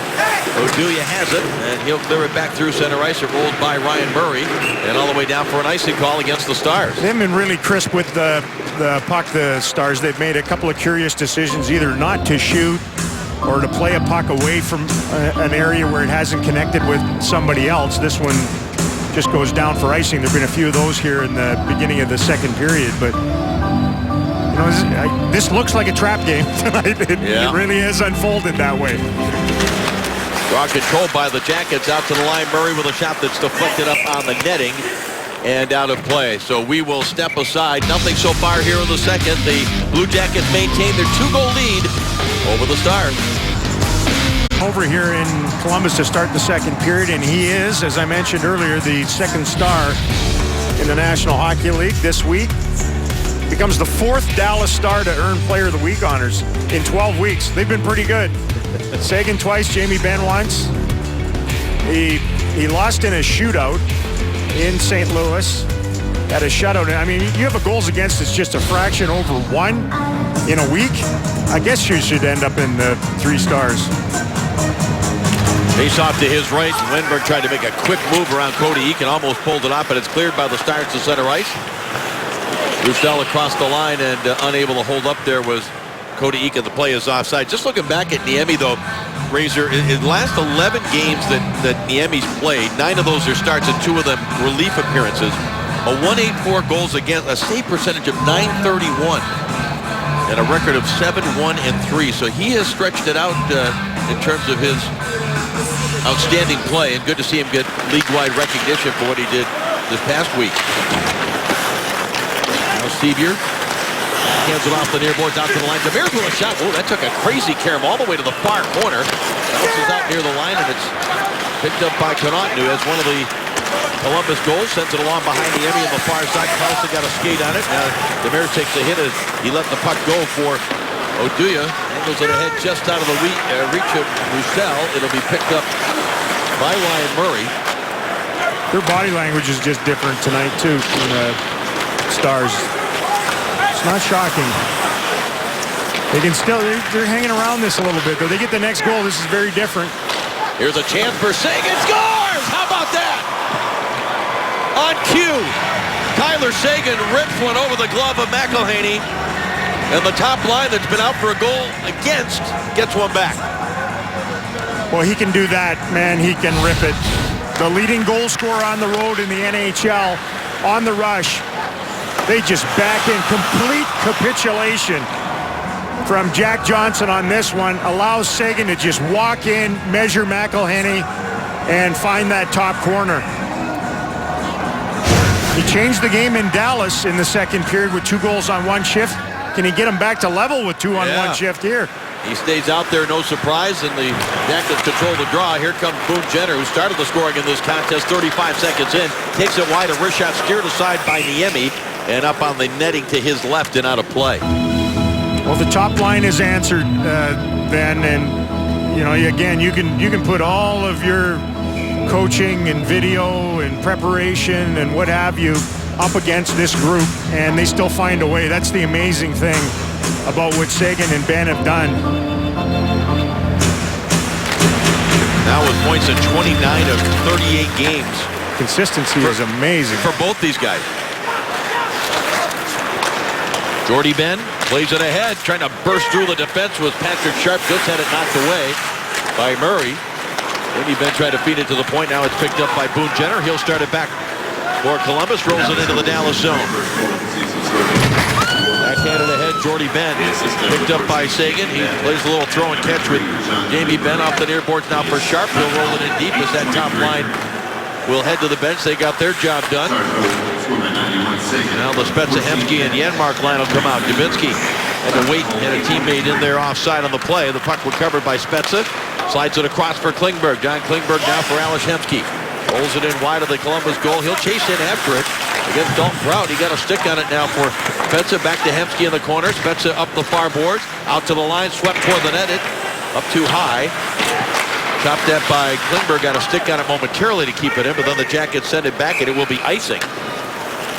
Oduya has it, and he'll clear it back through center ice. It rolled by Ryan Murray, and all the way down for an icing call against the Stars. They've been really crisp with the puck, the Stars. They've made a couple of curious decisions, either not to shoot or to play a puck away from an area where it hasn't connected with somebody else. This one just goes down for icing. There have been a few of those here in the beginning of the second period, but You know, this looks like a trap game tonight. It really has unfolded that way. Draw controlled by the Jackets out to the line. Murray with a shot that's deflected up on the netting and out of play. So we will step aside. Nothing so far here in the second. The Blue Jackets maintain their 2-goal lead over the Stars. Over here in Columbus to start the second period, and he is, as I mentioned earlier, the second star in the National Hockey League this week. Becomes the 4th Dallas Star to earn Player of the Week honors in 12 weeks. They've been pretty good. Seguin twice, Jamie Benn once. He lost in a shootout in St. Louis. Had a shutout. I mean, you have a goals against that's just a fraction over 1 in a week. I guess you should end up in the 3 stars. Face off to his right. Lindbergh tried to make a quick move around Cody Eakin, almost pulled it off, but it's cleared by the Stars to center ice. Roussel across the line and unable to hold up there was Cody Eakin. The play is offside. Just looking back at Niemi, though, Razor, in the last 11 games that Niemi's played, 9 of those are starts and 2 of them relief appearances. A 184 goals against, a save percentage of .931, and a record of 7-1-3. So he has stretched it out in terms of his outstanding play, and good to see him get league-wide recognition for what he did this past week. Now Sevier hands it off the near boards out to the line. Demers with a shot. Oh, that took a crazy carom all the way to the far corner. Bounces out near the line, and it's picked up by Connaughton, who has one of the Columbus goals. Sends it along behind the Emmy on the far side. Carlson got a skate on it. Now Demers takes a hit as he let the puck go for Oduya. Angles it ahead just out of the reach of Roussel. It'll be picked up by Ryan Murray. Their body language is just different tonight, too, from the Stars. It's not shocking. They can still, they're hanging around this a little bit, though. They get the next goal. This is very different. Here's a chance for Seguin. Scores! How about that? On cue, Tyler Seguin rips one over the glove of McElhaney. And the top line that's been out for a goal against gets one back. Well, he can do that, man. He can rip it. The leading goal scorer on the road in the NHL on the rush. They just back in. Complete capitulation from Jack Johnson on this one. Allows Seguin to just walk in, measure McElhaney, and find that top corner. He changed the game in Dallas in the second period with 2 goals on 1 shift. Can he get him back to level with 2 on 1 shift here? He stays out there, no surprise, and the Jackets control the draw. Here comes Boone Jenner, who started the scoring in this contest 35 seconds in. Takes it wide, a wrist shot steered aside by Niemi, and up on the netting to his left and out of play. Well, the top line is answered then, and you know, again, you can put all of your coaching and video and preparation and what have you up against this group, and they still find a way. That's the amazing thing about what Seguin and Ben have done. Now with points in 29 of 38 games. Consistency is amazing for both these guys. Jordie Benn plays it ahead, trying to burst through the defense with Patrick Sharp. Just had it knocked away by Murray. Jordie Benn tried to feed it to the point. Now it's picked up by Boone Jenner. He'll start it back for Columbus. Rolls it into the Dallas zone. Backhanded ahead, Jordie Benn. Picked up by Seguin. He plays a little throw and catch with Jamie Benn off the near boards now for Sharp. He'll roll it in deep as that top line will head to the bench. They got their job done. Now the Spezza, Hemsky, and Janmark line will come out. Dubinsky had to wait and a teammate in there offside on the play. The puck recovered by Spezza. Slides it across for Klingberg. John Klingberg now for Ales Hemsky. Rolls it in wide of the Columbus goal. He'll chase in after it against Dalton Prout. He got a stick on it now for Spezza. Back to Hemsky in the corner. Spezza up the far boards. Out to the line. Swept toward the net. Up too high. Chopped at by Klingberg. Got a stick on it momentarily to keep it in, but then the Jackets send it back, and it will be icing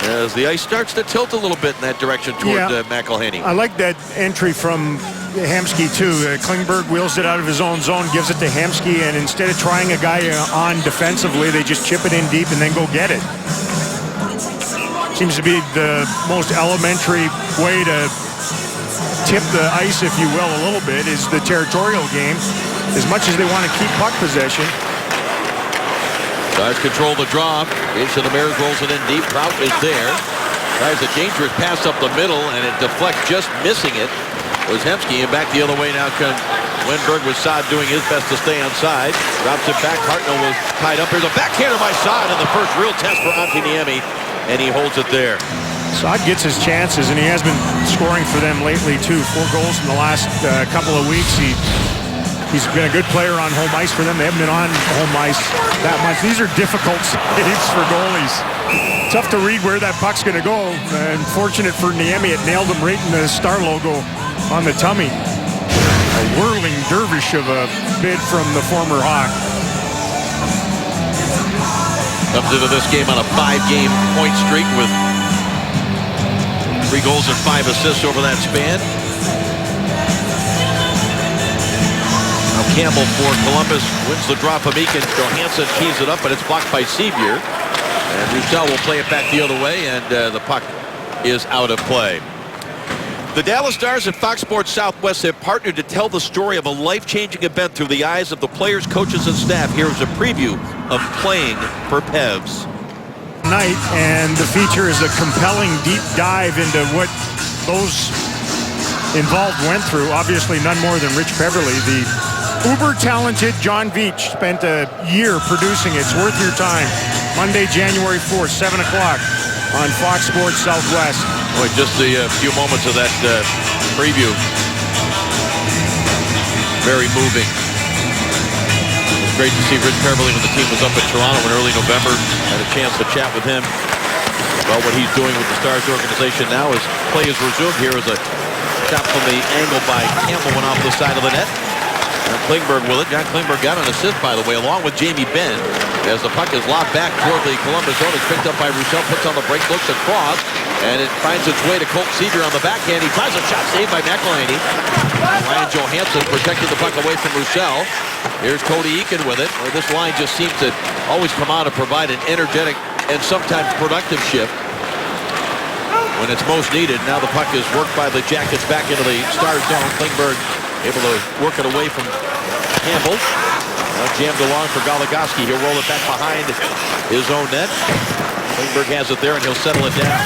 as the ice starts to tilt a little bit in that direction toward McElhaney. I like that entry from Hemsky too. Klingberg wheels it out of his own zone, gives it to Hemsky, and instead of trying a guy on defensively, they just chip it in deep and then go get it. Seems to be the most elementary way to tip the ice, if you will, a little bit, is the territorial game. As much as they want to keep puck possession. Stars control the draw. Jason Demers rolls it in deep. Prout is there. Tries a dangerous pass up the middle, and it deflects, just missing it. Was Hemsky, and back the other way now comes Wenberg, with Saad doing his best to stay on side. Drops it back. Hartnell was tied up. Here's a backhander by Saad in the first real test for Antti Niemi, and he holds it there. Saad gets his chances, and he has been scoring for them lately, too. 4 goals in the last couple of weeks. He's been a good player on home ice for them. They haven't been on home ice that much. These are difficult saves for goalies. Tough to read where that puck's going to go. Unfortunate for Niemi, it nailed him right in the Star logo on the tummy. A whirling dervish of a bid from the former Hawk. Comes into this game on a 5-game point streak with 3 goals and 5 assists over that span. Now Campbell for Columbus wins the draw from Eakin. Johansson keys it up, but it's blocked by Sevier. And Roussel will play it back the other way, and the puck is out of play. The Dallas Stars and Fox Sports Southwest have partnered to tell the story of a life-changing event through the eyes of the players, coaches, and staff. Here is a preview of Playing for Pevs. Night, and the feature is a compelling deep dive into what those involved went through. Obviously, none more than Rich Peverley. The uber-talented John Veach spent a year producing it. It's worth your time. Monday, January 4th, 7 o'clock on Fox Sports Southwest. Boy, just a few moments of that preview. Very moving. It was great to see Rich Peverley when the team was up in Toronto in early November. Had a chance to chat with him about what he's doing with the Stars organization now as play is resumed. Here is a shot from the angle by Campbell, went off the side of the net. And Klingberg with it. John Klingberg got an assist, by the way, along with Jamie Benn. As the puck is lobbed back toward the Columbus zone, it's picked up by Roussel, puts on the break, looks across, and it finds its way to Colt Seager on the backhand. He tries a shot saved by McElhaney. Ryan Johansson protected the puck away from Roussel. Here's Cody Eakin with it. This line just seems to always come out and provide an energetic and sometimes productive shift when it's most needed. Now the puck is worked by the Jackets back into the Stars zone. Klingberg able to work it away from Campbell. Now jammed along for Goligoski. He'll roll it back behind his own net. Klingberg has it there, and he'll settle it down.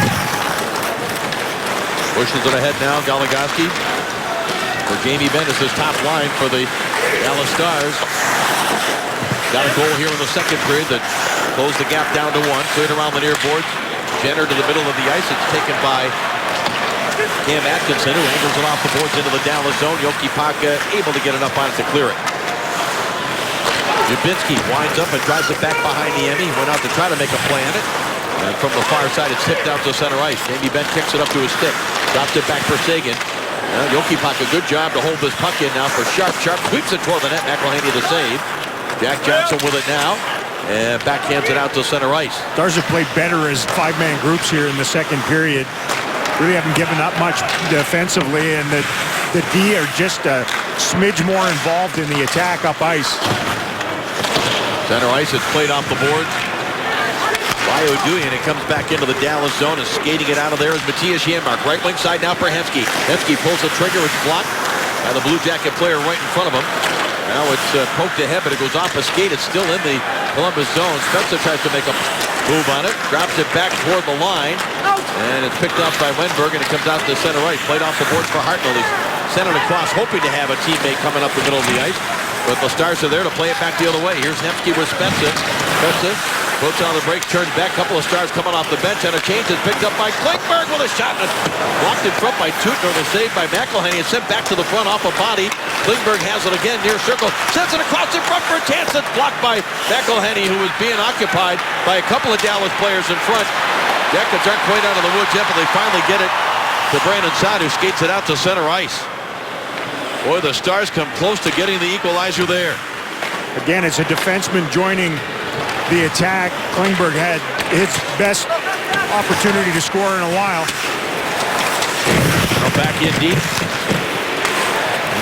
Pushes it ahead now, Goligoski. For Jamie Benn is his top line for the Dallas Stars. Got a goal here in the second period that closed the gap down to 1. Cleared around the near boards. Jenner to the middle of the ice. It's taken by Cam Atkinson, who angles it off the boards into the Dallas zone. Yoki Paka able to get it up on it to clear it. Jabinski winds up and drives it back behind Niemi. He went out to try to make a play on it. And from the far side, it's tipped out to center ice. Jamie Benn kicks it up to his stick. Drops it back for Sagan. Yoki Paka, good job to hold this puck in now for Sharp. Sharp sweeps it toward the net. McElhaney the save. Jack Johnson with it now. And backhands it out to center ice. Stars have played better as 5-man groups here in the second period. Really haven't given up much defensively, and the D are just a smidge more involved in the attack up ice. Center ice, it's played off the board by O'Dowie, and it comes back into the Dallas zone, and skating it out of there is Matthias Janmark. Right wing side now for Hemsky. Hemsky pulls the trigger, it's blocked by the Blue Jacket player right in front of him. Now it's poked ahead, but it goes off a skate. It's still in the Columbus zone. Spencer tries to make a move on it, drops it back toward the line, and it's picked up by Wenberg, and it comes out to center ice. Played off the boards for Hartnell. He's sent it across, hoping to have a teammate coming up the middle of the ice. But the Stars are there to play it back the other way. Here's Hemsky with Spencer. Spencer puts on the break, turns back. Couple of Stars coming off the bench, and a change is picked up by Klingberg with a shot. And blocked in front by Tutner. The save by McElhaney. It's sent back to the front off a body. Klingberg has it again near circle. Sends it across in front for a chance. It's blocked by McElhaney, who was being occupied by a couple of Dallas players in front. Jackets aren't quite out of the woods yet, but they finally get it to Brandon Saad, who skates it out to center ice. Boy, the Stars come close to getting the equalizer there. Again, it's a defenseman joining the attack. Klingberg had his best opportunity to score in a while. Now back in deep.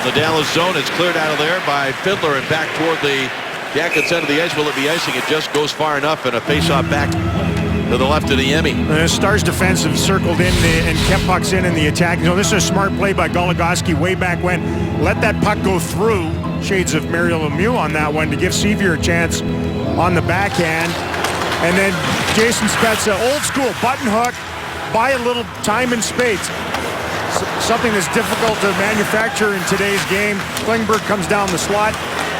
In the Dallas zone, it's cleared out of there by Fiddler and back toward the Jackets end of the ice. Will it be icing? It just goes far enough, and a face-off back to the left of Niemi. The Stars defense have circled in and kept pucks in the attack. You know, this is a smart play by Goligoski way back when. Let that puck go through. Shades of Mario Lemieux on that one to give Sevier a chance on the backhand. And then Jason Spezza, old school button hook, buy a little time and space. Something that's difficult to manufacture in today's game. Klingberg comes down the slot,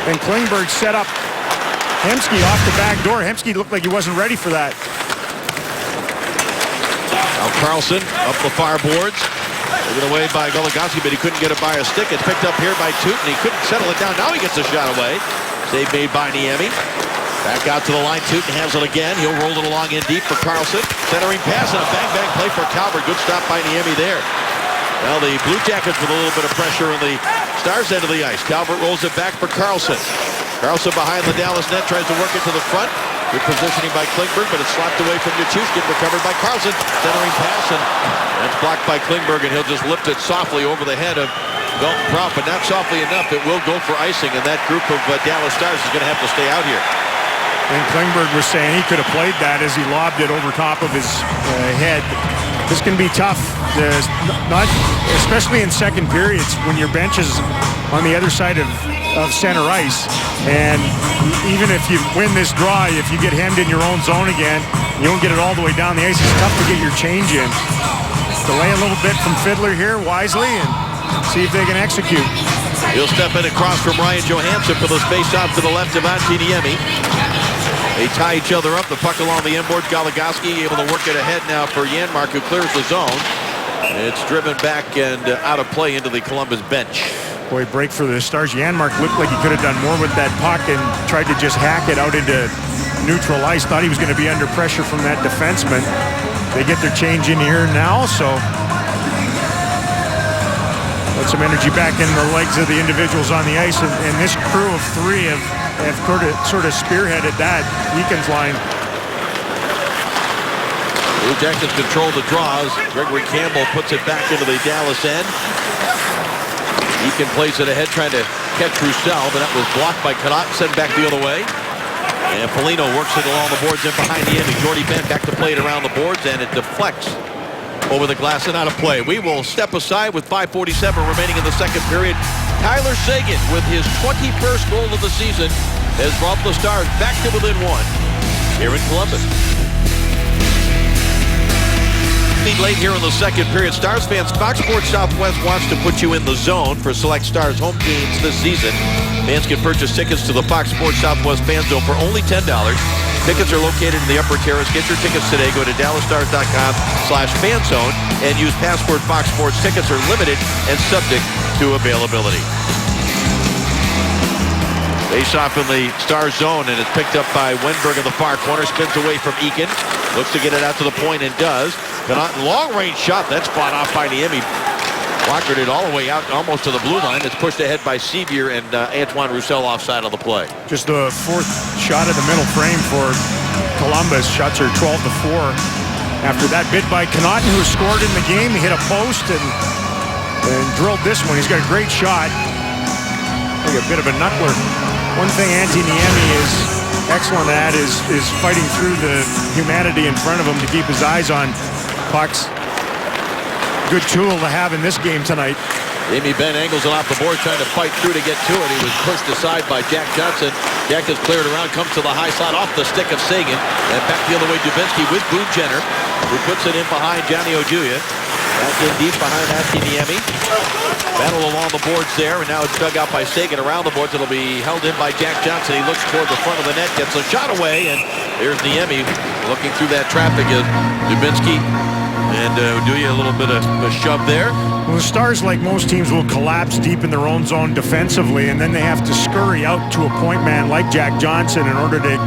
and Klingberg set up Hemsky off the back door. Hemsky looked like he wasn't ready for that. Now Carlson up the far boards. Given away by Goligoski, but he couldn't get it by a stick. It's picked up here by Tootin. He couldn't settle it down. Now he gets a shot away. Save made by Niemi. Back out to the line. Tootin has it again. He'll roll it along in deep for Carlson. Centering pass and a bang-bang play for Calvert. Good stop by Niemi there. Well, the Blue Jackets with a little bit of pressure in the Stars end of the ice. Calvert rolls it back for Carlson. Carlson behind the Dallas net tries to work it to the front. Good positioning by Klingberg, but it's slapped away from Nichushkin. Recovered by Carlson. Centering pass, and that's blocked by Klingberg, and he'll just lift it softly over the head of Dalton Prout, but not softly enough. It will go for icing, and that group of Dallas Stars is going to have to stay out here. And Klingberg was saying he could have played that as he lobbed it over top of his head. This can be tough, not especially in second periods when your bench is on the other side of center ice. And even if you win this draw, if you get hemmed in your own zone again, you don't get it all the way down the ice, it's tough to get your change in. Delay a little bit from Fiddler here wisely and see if they can execute. He'll step in across from Ryan Johansson for the face-off to the left of Antti Niemi. They tie each other up. The puck along the inboard. Goligoski able to work it ahead now for Janmark, who clears the zone. It's driven back and out of play into the Columbus bench. Boy, break for the Stars. Janmark looked like he could have done more with that puck and tried to just hack it out into neutral ice. Thought he was going to be under pressure from that defenseman. They get their change in here now, so put some energy back in the legs of the individuals on the ice. And this crew of three have sort of spearheaded that Eakins line. Blue Jackets control the draws. Gregory Campbell puts it back into the Dallas end. Eakin plays it ahead, trying to catch Roussel, but that was blocked by Connauton, sent back the other way. And Foligno works it along the boards in behind the end. Jordy Bent back to play it around the boards, and it deflects over the glass and out of play. We will step aside with 5:47 remaining in the second period. Tyler Seguin, with his 21st goal of the season, has brought the Stars back to within one here in Columbus. Late here in the second period. Stars fans, Fox Sports Southwest wants to put you in the zone for select Stars home games this season. Fans can purchase tickets to the Fox Sports Southwest Fan Zone for only $10. Tickets are located in the upper terrace. Get your tickets today. Go to dallasstars.com/fanzone and use password Fox Sports. Tickets are limited and subject to availability. Face off in the Stars zone, and it's picked up by Wenberg in the far corner. Spins away from Eakin. Looks to get it out to the point and does. Long-range shot. That's fought off by Niemi. Blockered it all the way out almost to the blue line. It's pushed ahead by Sevier and Antoine Roussel offside on the play. Just the fourth shot of the middle frame for Columbus. Shots are 12-4. After that bid by Connauton, who scored in the game, he hit a post and drilled this one. He's got a great shot. Like a bit of a knuckler. One thing Antti Niemi is excellent at is fighting through the humanity in front of him to keep his eyes on pucks. Good tool to have in this game tonight. Jamie Benn angles it off the board, trying to fight through to get to it. He was pushed aside by Jack Johnson. Jack is cleared around, comes to the high side off the stick of Seguin. And back the other way, Dubinsky with Boone Jenner, who puts it in behind Johnny Oduya. Back in deep behind Antti Niemi. Battle along the boards there, and now it's dug out by Seguin around the boards. It'll be held in by Jack Johnson. He looks toward the front of the net, gets a shot away, and there's Niemi looking through that traffic as Dubinsky and Oduya a little bit of a shove there. Well, the Stars, like most teams, will collapse deep in their own zone defensively, and then they have to scurry out to a point man like Jack Johnson in order to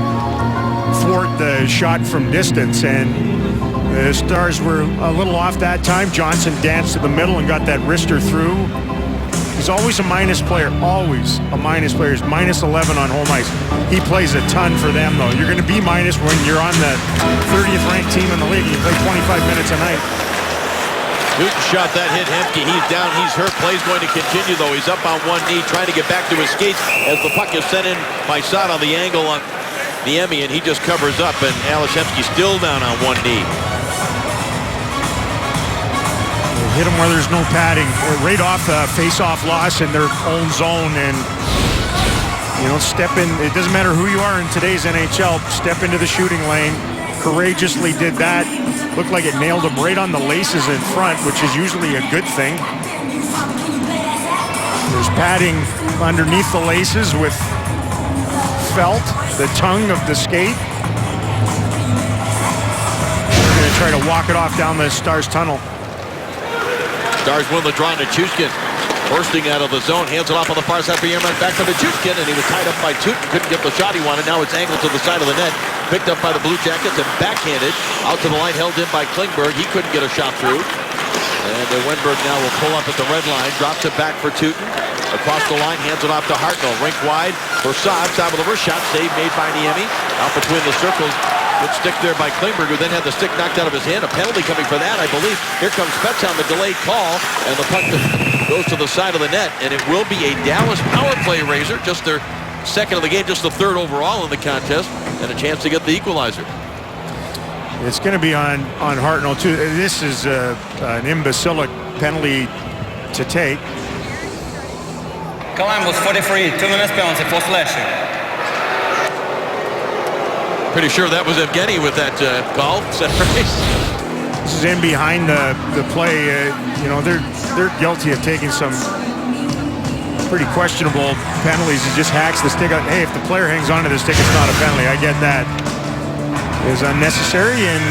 thwart the shot from distance. And the Stars were a little off that time. Johnson danced to the middle and got that wrister through. He's always a minus player, always a minus player. He's minus 11 on home ice. He plays a ton for them, though. You're going to be minus when you're on the 30th ranked team in the league. You play 25 minutes a night. Newton shot that hit Hemke. He's down. He's hurt. Play's going to continue, though. He's up on one knee, trying to get back to his skates as the puck is sent in by Saad on the angle on Niemi, and he just covers up, and Alex Hemke still down on one knee. Hit them where there's no padding. Right off the face-off loss in their own zone, and step in. It doesn't matter who you are in today's NHL. Step into the shooting lane. Courageously did that. Looked like it nailed him right on the laces in front, which is usually a good thing. There's padding underneath the laces with felt, the tongue of the skate. They're going to try to walk it off down the Stars tunnel. Stars win the draw. Nichushkin bursting out of the zone, hands it off on the far side for Yermak, back for Nichushkin, and he was tied up by Tootin. Couldn't get the shot he wanted. Now it's angled to the side of the net. Picked up by the Blue Jackets and backhanded out to the line, held in by Klingberg. He couldn't get a shot through. And Wenberg now will pull up at the red line, drops it back for Tootin. Across the line, hands it off to Hartnell. Rink wide for Saad. Top of the wrist shot, save made by Niemi. Out between the circles. Good stick there by Klingberg, who then had the stick knocked out of his hand. A penalty coming for that, I believe. Here comes Spets on the delayed call, and the puck goes to the side of the net, and it will be a Dallas power play raiser. Just their second of the game, just the third overall in the contest, and a chance to get the equalizer. It's going to be on Hartnell, too. This is an imbecilic penalty to take. Columbus 43, 2 minutes penalty for slashing. Pretty sure that was Evgeny with that call. This is in behind the play. You know, they're guilty of taking some pretty questionable penalties. He just hacks the stick out. Hey, if the player hangs onto the stick, it's not a penalty. I get that. It is unnecessary, and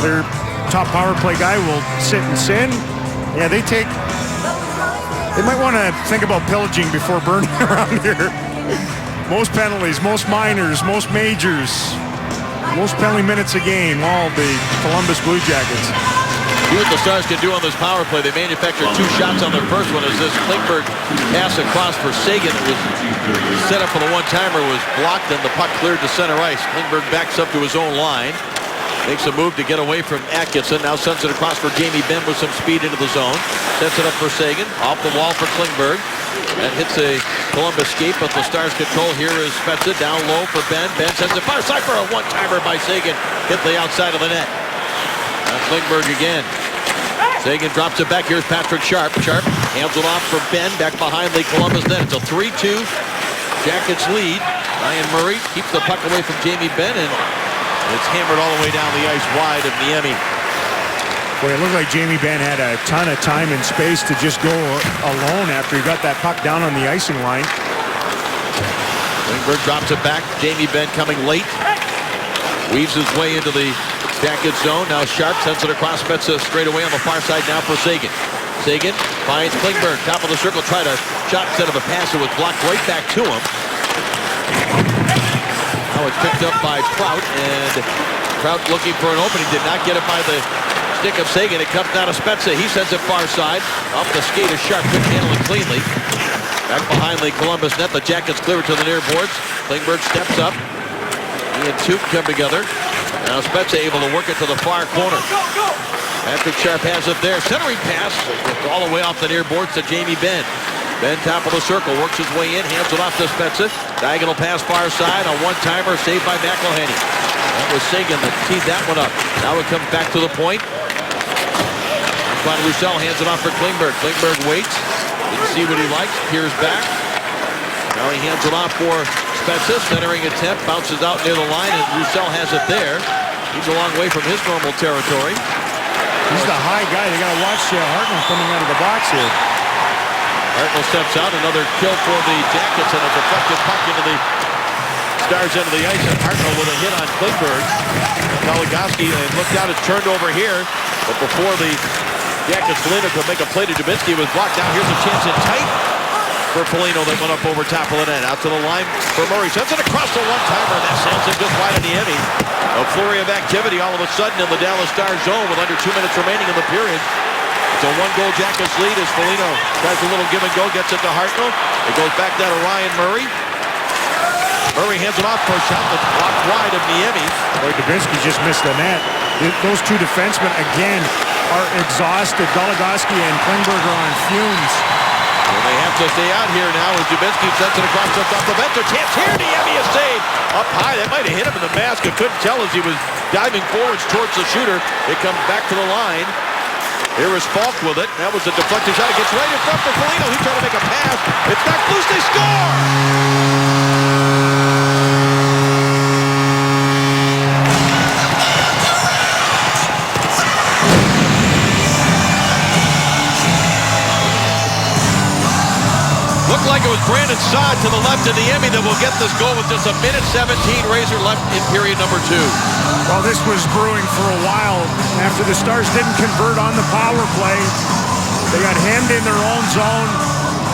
their top power play guy will sit and sin. Yeah, they might want to think about pillaging before burning around here. Most penalties, most minors, most majors, most penalty minutes a game, all the Columbus Blue Jackets. See what the Stars can do on this power play. They manufactured 2 shots on their first one as this Klingberg pass across for Sagan. It was set up for the one-timer, was blocked, and the puck cleared to center ice. Klingberg backs up to his own line. Makes a move to get away from Atkinson. Now sends it across for Jamie Benn with some speed into the zone. Sets it up for Sagan. Off the wall for Klingberg. That hits a Columbus skate, but the Stars control. Here is Spezza down low for Benn. Benn sends it far side for a one-timer by Sagan. Hit the outside of the net. Now Klingberg again. Sagan drops it back. Here's Patrick Sharp. Sharp hands it off for Benn. Back behind the Columbus net. It's a 3-2 Jackets lead. Ryan Murray keeps the puck away from Jamie Benn, and it's hammered all the way down the ice wide of Niemi. Boy, it looked like Jamie Benn had a ton of time and space to just go alone after he got that puck down on the icing line. Klingberg drops it back. Jamie Benn coming late. Weaves his way into the Jacket zone. Now Sharp sends it across Spezza straight away on the far side now for Sagan. Sagan finds Klingberg. Top of the circle. Tried a shot instead of a pass. It was blocked right back to him. Now it's picked up by Prout, and Prout looking for an opening. Did not get it by the stick of Sagan. It comes down to Spezza. He sends it far side. Off the skate of Sharp. Couldn't handle it cleanly. Back behind the Columbus net. The Jackets clear it to the near boards. Klingberg steps up. He and Tuke come together. Now Spezza able to work it to the far corner. Patrick Sharp has it there. Centering pass all the way off the near boards to Jamie Benn. Benn top of the circle, works his way in, hands it off to Spezza. Diagonal pass far side, a one-timer saved by McElhenney. That was Sagan that teed that one up. Now it comes back to the point. Antoine Roussel hands it off for Klingberg. Klingberg waits, didn't see what he likes, peers back. Now he hands it off for Spezza, centering attempt, bounces out near the line, and Roussel has it there. He's a long way from his normal territory. He's the high guy. They got to watch Hartnell coming out of the box here. Hartnell steps out, another kill for the Jackets, and a deflected puck into the Stars end of the ice, and Hartnell with a hit on Klingberg. Goligoski looked out and turned over here, but before the Jackets Foligno could make a play to Dubinsky, it was blocked out. Here's a chance in tight for Foligno that went up over top of the net. Out to the line for Murray. Sends it across the one-timer, and that sends it just wide of Niemi. A flurry of activity all of a sudden in the Dallas Stars zone with under 2 minutes remaining in the period. It's a 1-goal Jackets lead as Foligno tries a little give and go, gets it to Hartnell. It goes back down to Ryan Murray. Murray hands it off for a shot that's blocked wide of Niemi. Boy, Dubinsky just missed the net. Those two defensemen, again, are exhausted. Goligoski and Klingberg are on fumes. And they have to stay out here now as Dubinsky sends it across just off the bench. A chance here. Niemi is saved. Up high. That might have hit him in the mask. I couldn't tell as he was diving forwards towards the shooter. It comes back to the line. Here is Falk with it. That was a deflected shot. It gets right in front for Foligno. He's trying to make a pass. It's knocked loose. They score! Brandon Saad to the left of Niemi that will get this goal with just 1:17 Razor left in period number 2. Well, this was brewing for a while after the Stars didn't convert on the power play. They got hemmed in their own zone.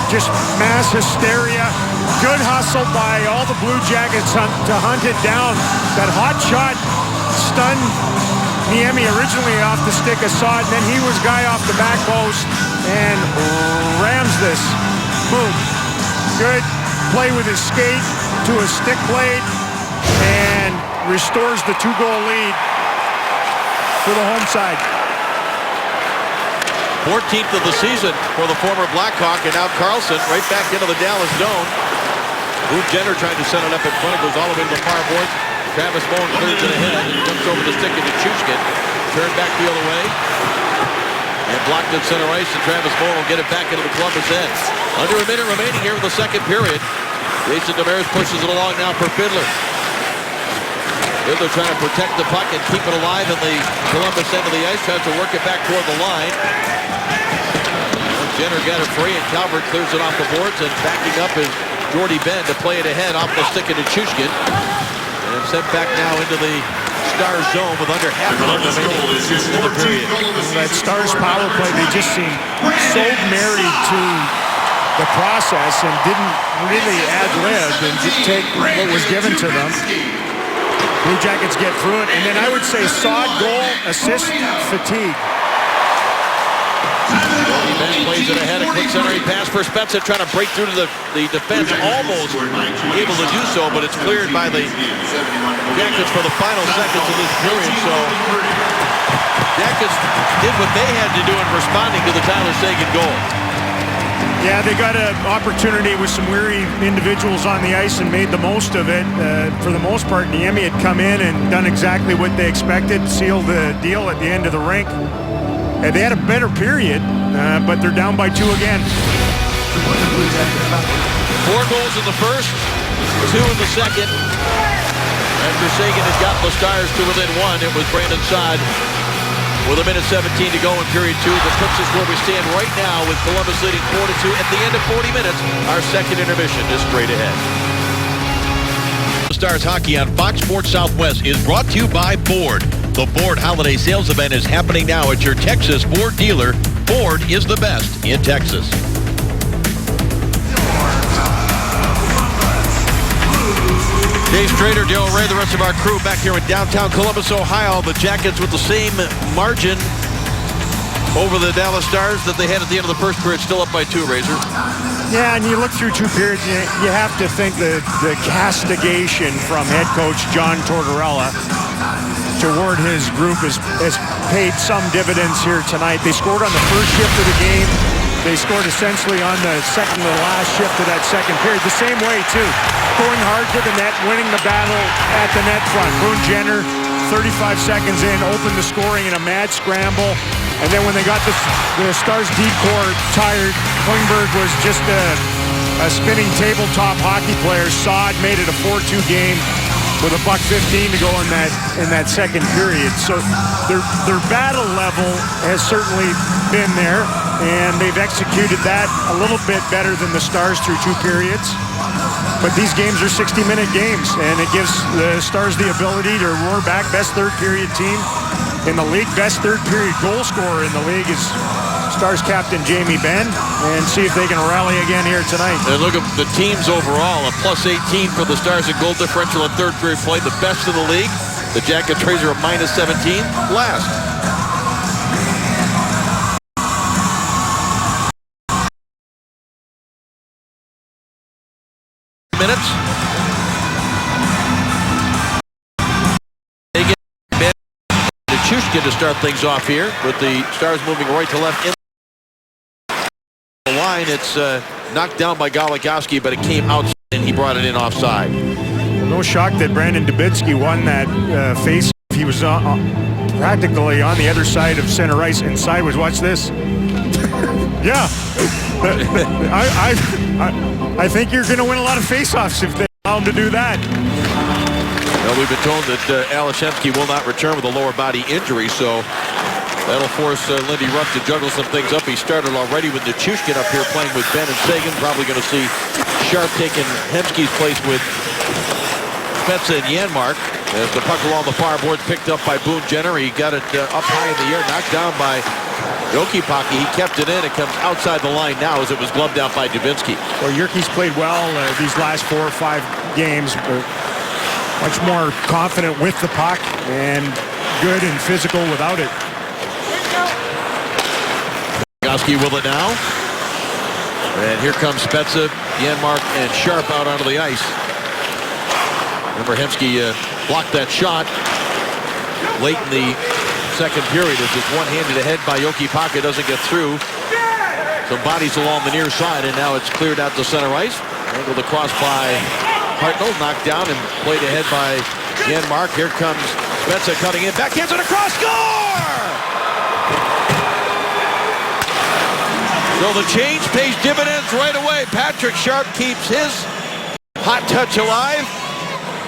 Just mass hysteria. Good hustle by all the Blue Jackets to hunt it down. That hot shot stunned Niemi originally off the stick of Saad, and then he was guy off the back post and rams this. Boom. Good play with his skate to a stick blade and restores the 2-goal lead for the home side. 14th of the season for the former Blackhawk, and now Carlson right back into the Dallas zone. Boone Jenner trying to set it up in front. It goes all the way to the far boards. Travis Bowen clears it ahead and jumps over the stick into Chushkin. Turned back the other way. And blocked at center ice, and Travis Bowen will get it back into the Columbus end. Under a minute remaining here in the second period. Jason Demers pushes it along now for Fiddler. Fiddler trying to protect the puck and keep it alive in the Columbus end of the ice. Tries to work it back toward the line. Jenner got it free, and Calvert clears it off the boards, and backing up is Jordy Ben to play it ahead off the stick into Chushkin. And sent back now into the Stars zone with under half an hour remaining in the period. That Stars power play, they just seem so married to the process and didn't really ad-lib and just take what was given to them. Blue Jackets get through it, and then I would say Saad goal, assist, fatigue. Jordy Ben plays it ahead, a quick centering pass for Spezza, trying to break through to the defense, almost able to do so, but it's cleared by the Jackets for the final seconds of this period. So Jackets did what they had to do in responding to the Tyler Seguin goal. Yeah, they got an opportunity with some weary individuals on the ice and made the most of it. For the most part, Niemi had come in and done exactly what they expected, sealed the deal at the end of the rink. And they had a better period, but they're down by 2 again. 4 goals in the first, 2 in the second. After Seguin had gotten the Stars to within 1, it was Brandon Saad with 1:17 to go in period 2. That puts us where we stand right now with Columbus leading 4-2. At the end of 40 minutes, our second intermission is straight ahead. Stars Hockey on Fox Sports Southwest is brought to you by Ford. The Ford Holiday Sales Event is happening now at your Texas Ford dealer. Ford is the best in Texas. Dave Strader, Dale Ray, the rest of our crew back here in downtown Columbus, Ohio. The Jackets with the same margin over the Dallas Stars that they had at the end of the first period, still up by 2, Razor. Yeah, and you look through 2 periods, you have to think the castigation from head coach John Tortorella toward his group has paid some dividends here tonight. They scored on the first shift of the game. They scored essentially on the second to the last shift of that second period. The same way, too. Going hard to the net, winning the battle at the net front. Boone Jenner, 35 seconds in, opened the scoring in a mad scramble. And then when they got the Stars D-core tired, Klingberg was just a spinning tabletop hockey player. Saad made it a 4-2 game with $1:15 to go in that second period. So their battle level has certainly been there, and they've executed that a little bit better than the Stars through 2 periods. But these games are 60-minute games, and it gives the Stars the ability to roar back. Best third-period team in the league, best third-period goal scorer in the league is Stars captain Jamie Benn, and see if they can rally again here tonight. And look at the teams overall, a +18 for the Stars in goal differential in third period play, the best in the league. The Jackets Razor a -17, last. Minutes. They get Ben to Chushkin to start things off here with the Stars moving right to left in the line. It's knocked down by Goligoski, but it came outside and he brought it in offside. No shock that Brandon Dubinsky won that face. He was practically on the other side of center ice. Inside was, watch this. Yeah. I think you're going to win a lot of faceoffs if they allow him to do that. Well, we've been told that Alashevsky will not return with a lower body injury, so that'll force Lindy Ruff to juggle some things up. He started already with Nichushkin up here playing with Ben and Seguin. Probably going to see Sharp taking Hemsky's place with Spezza and Janmark. As the puck along the far boards picked up by Boone Jenner. He got it up high in the air, knocked down by Jokipaki. He kept it in. It comes outside the line now as it was gloved out by Dubinsky. Well, Yerke's played well these last 4 or 5 games. Much more confident with the puck and good and physical without it. Goski with it now. And here comes Spezza, Janmark, and Sharp out onto the ice. Remember, Hemsky blocked that shot late in the second period as it's one-handed ahead by Jokipaki. Doesn't get through. Some bodies along the near side, and now it's cleared out to center ice. Angled across by Hartnell, knocked down and played ahead by Janmark. Here comes Spezza cutting in, backhands it across, score! So the change pays dividends right away. Patrick Sharp keeps his hot touch alive.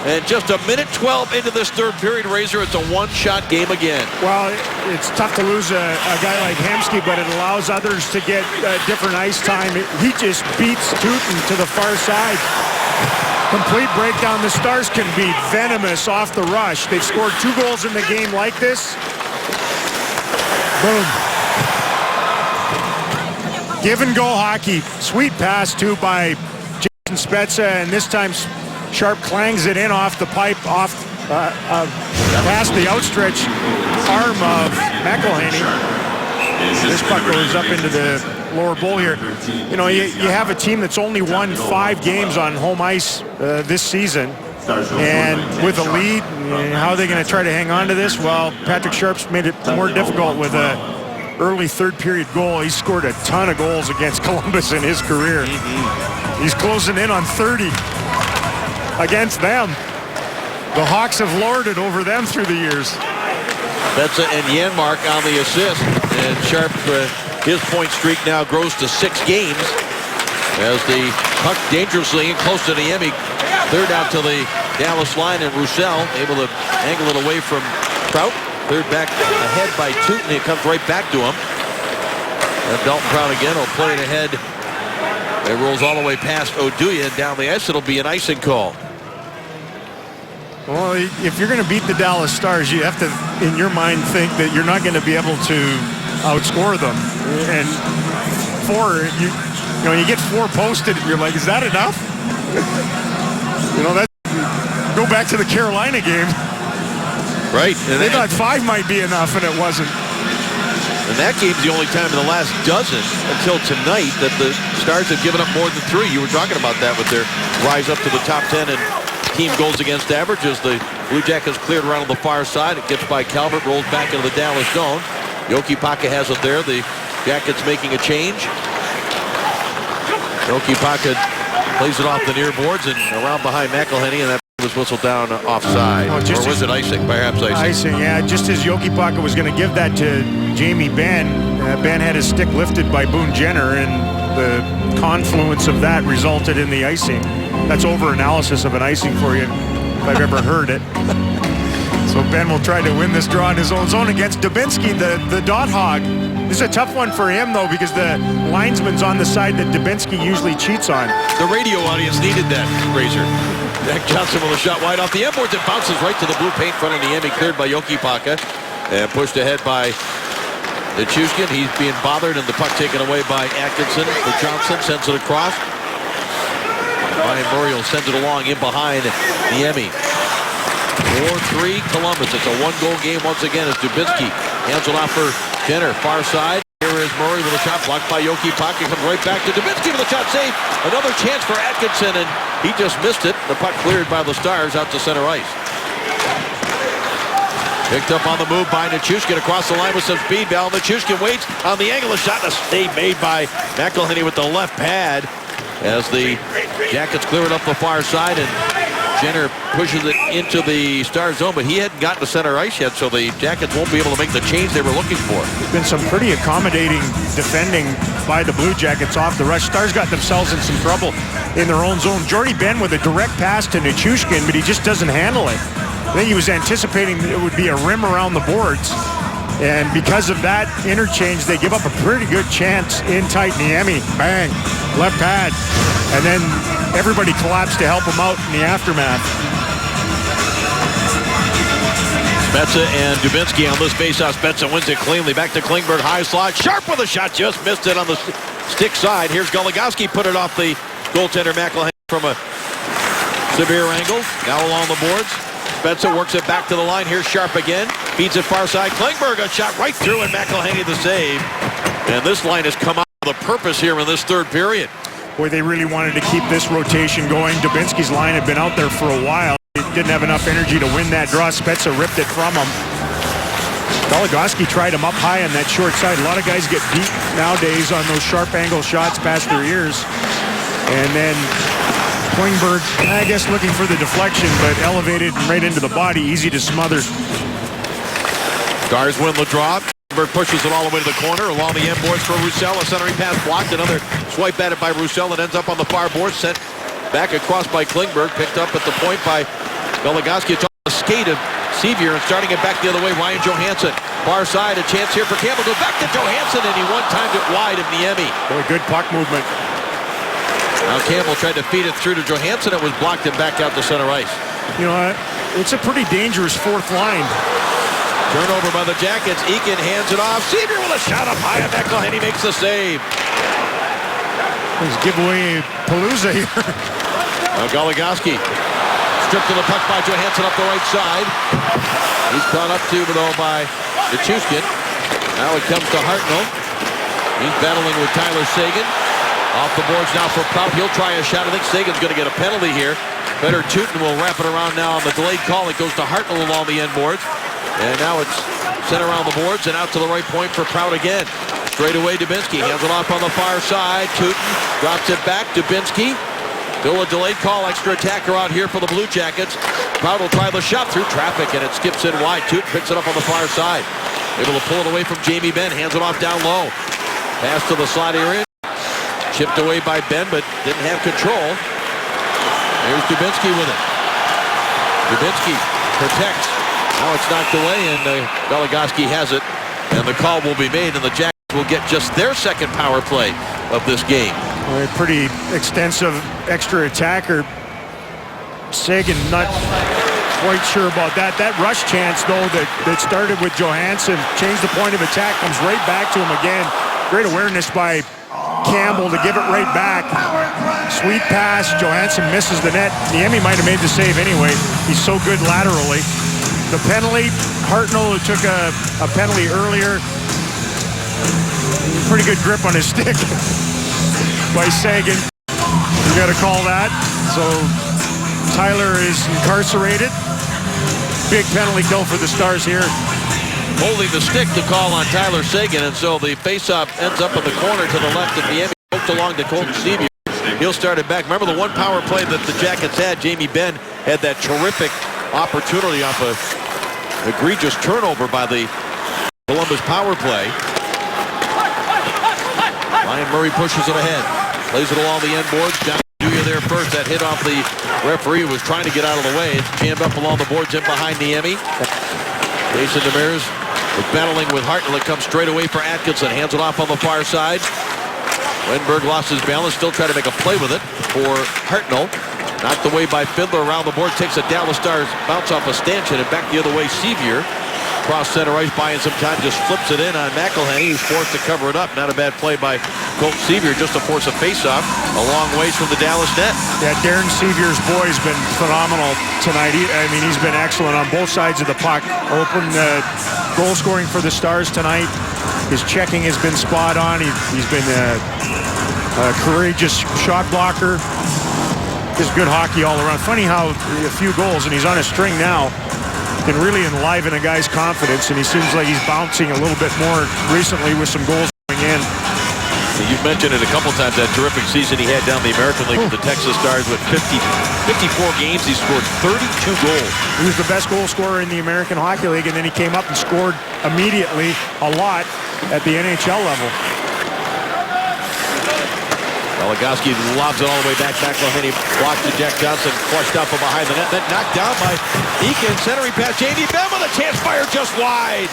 And just a minute 12 into this third period, Razor, it's a one-shot game again. Well, it's tough to lose a guy like Hemsky, but it allows others to get different ice time. He just beats Tootin to the far side. Complete breakdown. The Stars can be venomous off the rush. They've scored 2 goals in the game like this. Boom. Give and go hockey. Sweet pass, too, by Jason Spezza, and this time Sharp clangs it in off the pipe, past the outstretched arm of McElhaney. This puck goes up into the lower bowl here. You know, you have a team that's only won 5 games on home ice this season. And with a lead, how are they going to try to hang on to this? Well, Patrick Sharp's made it more difficult with a early third period goal. He scored a ton of goals against Columbus in his career. He's closing in on 30 against them. The Hawks have lorded over them through the years. Spezza and Janmark on the assist. And Sharp, his point streak now grows to 6 games as the puck dangerously in close to Niemi. Cleared out to the Dallas line, and Roussel able to angle it away from Prout. Cleared back ahead by Tootin. It comes right back to him. And Dalton Prout again will play it ahead. It rolls all the way past Oduya and down the ice. It'll be an icing call. Well, if you're going to beat the Dallas Stars, you have to, in your mind, think that you're not going to be able to outscore them. And you get 4 posted, and you're like, is that enough? Go back to the Carolina game. Right. And they thought 5 might be enough, and it wasn't. And that game's the only time in the last dozen until tonight that the Stars have given up more than 3. You were talking about that with their rise up to the top 10 and team goals against average as the Blue Jackets cleared around on the far side. It gets by Calvert, rolls back into the Dallas zone. Jokipaki has it there. The Jackets making a change. Jokipaki plays it off the near boards and around behind McElhaney, and that was whistled down offside. Or was it icing? Perhaps icing. Icing, yeah. Just as Jokipaki was going to give that to Jamie Benn, Ben had his stick lifted by Boone Jenner, and the confluence of that resulted in the icing. That's over-analysis of an icing for you, if I've ever heard it. So Ben will try to win this draw in his own zone against Dubinsky, the dot hog. This is a tough one for him, though, because the linesman's on the side that Dubinsky usually cheats on. The radio audience needed that, Razor. Jack Johnson with a shot wide off the boards. It bounces right to the blue paint front of Niemi, cleared by Jokipaki and pushed ahead by Nichushkin. He's being bothered, and the puck taken away by Atkinson. But Johnson sends it across. Ryan Muriel sends it along in behind Niemi. 4-3 Columbus. It's a 1-goal game once again as Dubinsky hands it off for Jenner. Far side. Here is Murray with a shot blocked by Jokipaki. Comes right back to Dubinsky with a shot saved. Another chance for Atkinson, and he just missed it. The puck cleared by the Stars out to center ice. Picked up on the move by Nichushkin across the line with some speed. Val Nichushkin waits on the angle. A shot, a save made by McElhaney with the left pad as the Jackets clear it up the far side, and Jenner pushes it into the Star zone, but he hadn't gotten to center ice yet, so the Jackets won't be able to make the change they were looking for. There's been some pretty accommodating defending by the Blue Jackets off the rush. Stars got themselves in some trouble in their own zone. Jordy Ben with a direct pass to Nichushkin, but he just doesn't handle it. I think he was anticipating it would be a rim around the boards, and because of that interchange, they give up a pretty good chance in tight. Niemi, bang, left pad, and then everybody collapsed to help him out in the aftermath. Spezza and Dubinsky on this faceoff. Spezza wins it cleanly. Back to Klingberg. High slot. Sharp with a shot. Just missed it on the stick side. Here's Goligoski. Put it off the goaltender McElhinney from a severe angle. Now along the boards. Spezza works it back to the line. Here's Sharp again. Feeds it far side. Klingberg, a shot right through, and McElhinney the save. And this line has come out with a purpose here in this third period. Boy, they really wanted to keep this rotation going. Dubinsky's line had been out there for a while. He didn't have enough energy to win that draw. Spezza ripped it from him. Goligoski tried him up high on that short side. A lot of guys get beat nowadays on those sharp angle shots past their ears. And then Klingberg, I guess looking for the deflection, but elevated right into the body. Easy to smother. Stars win the draw. Klingberg pushes it all the way to the corner. Along the end boards for Roussel. A centering pass blocked. Another swipe at it by Roussel. It ends up on the far board. Sent back across by Klingberg. Picked up at the point by Goligoski. It's on the skate of Sevier and starting it back the other way. Ryan Johansson. Far side. A chance here for Campbell. Goes back to Johansson, and he one-timed it wide of Niemi. Boy, good puck movement. Now Campbell tried to feed it through to Johansson. It was blocked and back out to center ice. You know, it's a pretty dangerous fourth line. Turnover by the Jackets. Eakin hands it off. Sevier with a shot up high, and McElhinney makes the save. He's giveaway Palooza here. Now Goligoski stripped to the puck by Johansson up the right side. He's caught up to, though, by Nichushkin. Now it comes to Hartnell. He's battling with Tyler Seguin. Off the boards now for Prout. He'll try a shot. I think Sagan's going to get a penalty here. Better Tootin will wrap it around now on the delayed call. It goes to Hartnell along the end boards. And now it's sent around the boards and out to the right point for Prout again. Straight away Dubinsky hands it off on the far side. Tootin drops it back. Dubinsky. Still a delayed call. Extra attacker out here for the Blue Jackets. Prout will try the shot through traffic, and it skips in wide. Tootin picks it up on the far side. Able to pull it away from Jamie Benn. Hands it off down low. Pass to the slot area. Chipped away by Ben, but didn't have control. Here's Dubinsky with it. Dubinsky protects. Now it's knocked away, and Goligoski has it. And the call will be made, and the Jackets will get just their second power play of this game. A pretty extensive extra attacker. Sagan not quite sure about that. That rush chance, though, that started with Johansson, changed the point of attack, comes right back to him again. Great awareness by Campbell to give it right back. Sweet pass. Johansson misses the net. Niemi might have made the save anyway. He's so good laterally. The penalty, Hartnell, who took a penalty earlier. Pretty good grip on his stick by Sagan. You got to call that. So Tyler is incarcerated. Big penalty kill for the Stars here. Holding the stick to call on Tyler Seguin, and so the faceoff ends up in the corner to the left of Niemi. Poked along to Colton Sevier. He'll start it back. Remember the one power play that the Jackets had? Jamie Benn had that terrific opportunity off a egregious turnover by the Columbus power play. Ryan Murray pushes it ahead. Plays it along the end boards. John Duya there first. That hit off the referee, who was trying to get out of the way. It's jammed up along the boards in behind Niemi. Jason Demers is battling with Hartnell. It comes straight away for Atkinson. Hands it off on the far side. Wenberg lost his balance. Still trying to make a play with it for Hartnell. Knocked away by Fiddler around the board. Takes a Dallas Stars bounce off a stanchion and back the other way. Sevier cross center ice, buying some time. Just flips it in on McElhinney, who's forced to cover it up. Not a bad play by Colton Sevier just to force a faceoff a long ways from the Dallas net. Yeah, Darren Sevier's boy's been phenomenal tonight. He's been excellent on both sides of the puck. Open goal scoring for the Stars tonight. His checking has been spot on. He's been a courageous shot blocker. Just good hockey all around. Funny how a few goals, and he's on a string now, can really enliven a guy's confidence, and he seems like he's bouncing a little bit more recently with some goals going in. You've mentioned it a couple times, that terrific season he had down the American League with the Texas Stars with 54 games. He scored 32 goals. He was the best goal scorer in the American Hockey League, and then he came up and scored immediately a lot at the NHL level. Goligoski lobs it all the way back. McElhinney blocks to Jack Johnson, flushed out from behind the net, then knocked down by Eakin. Centering pass, Jamie Benn with a chance, fired just wide.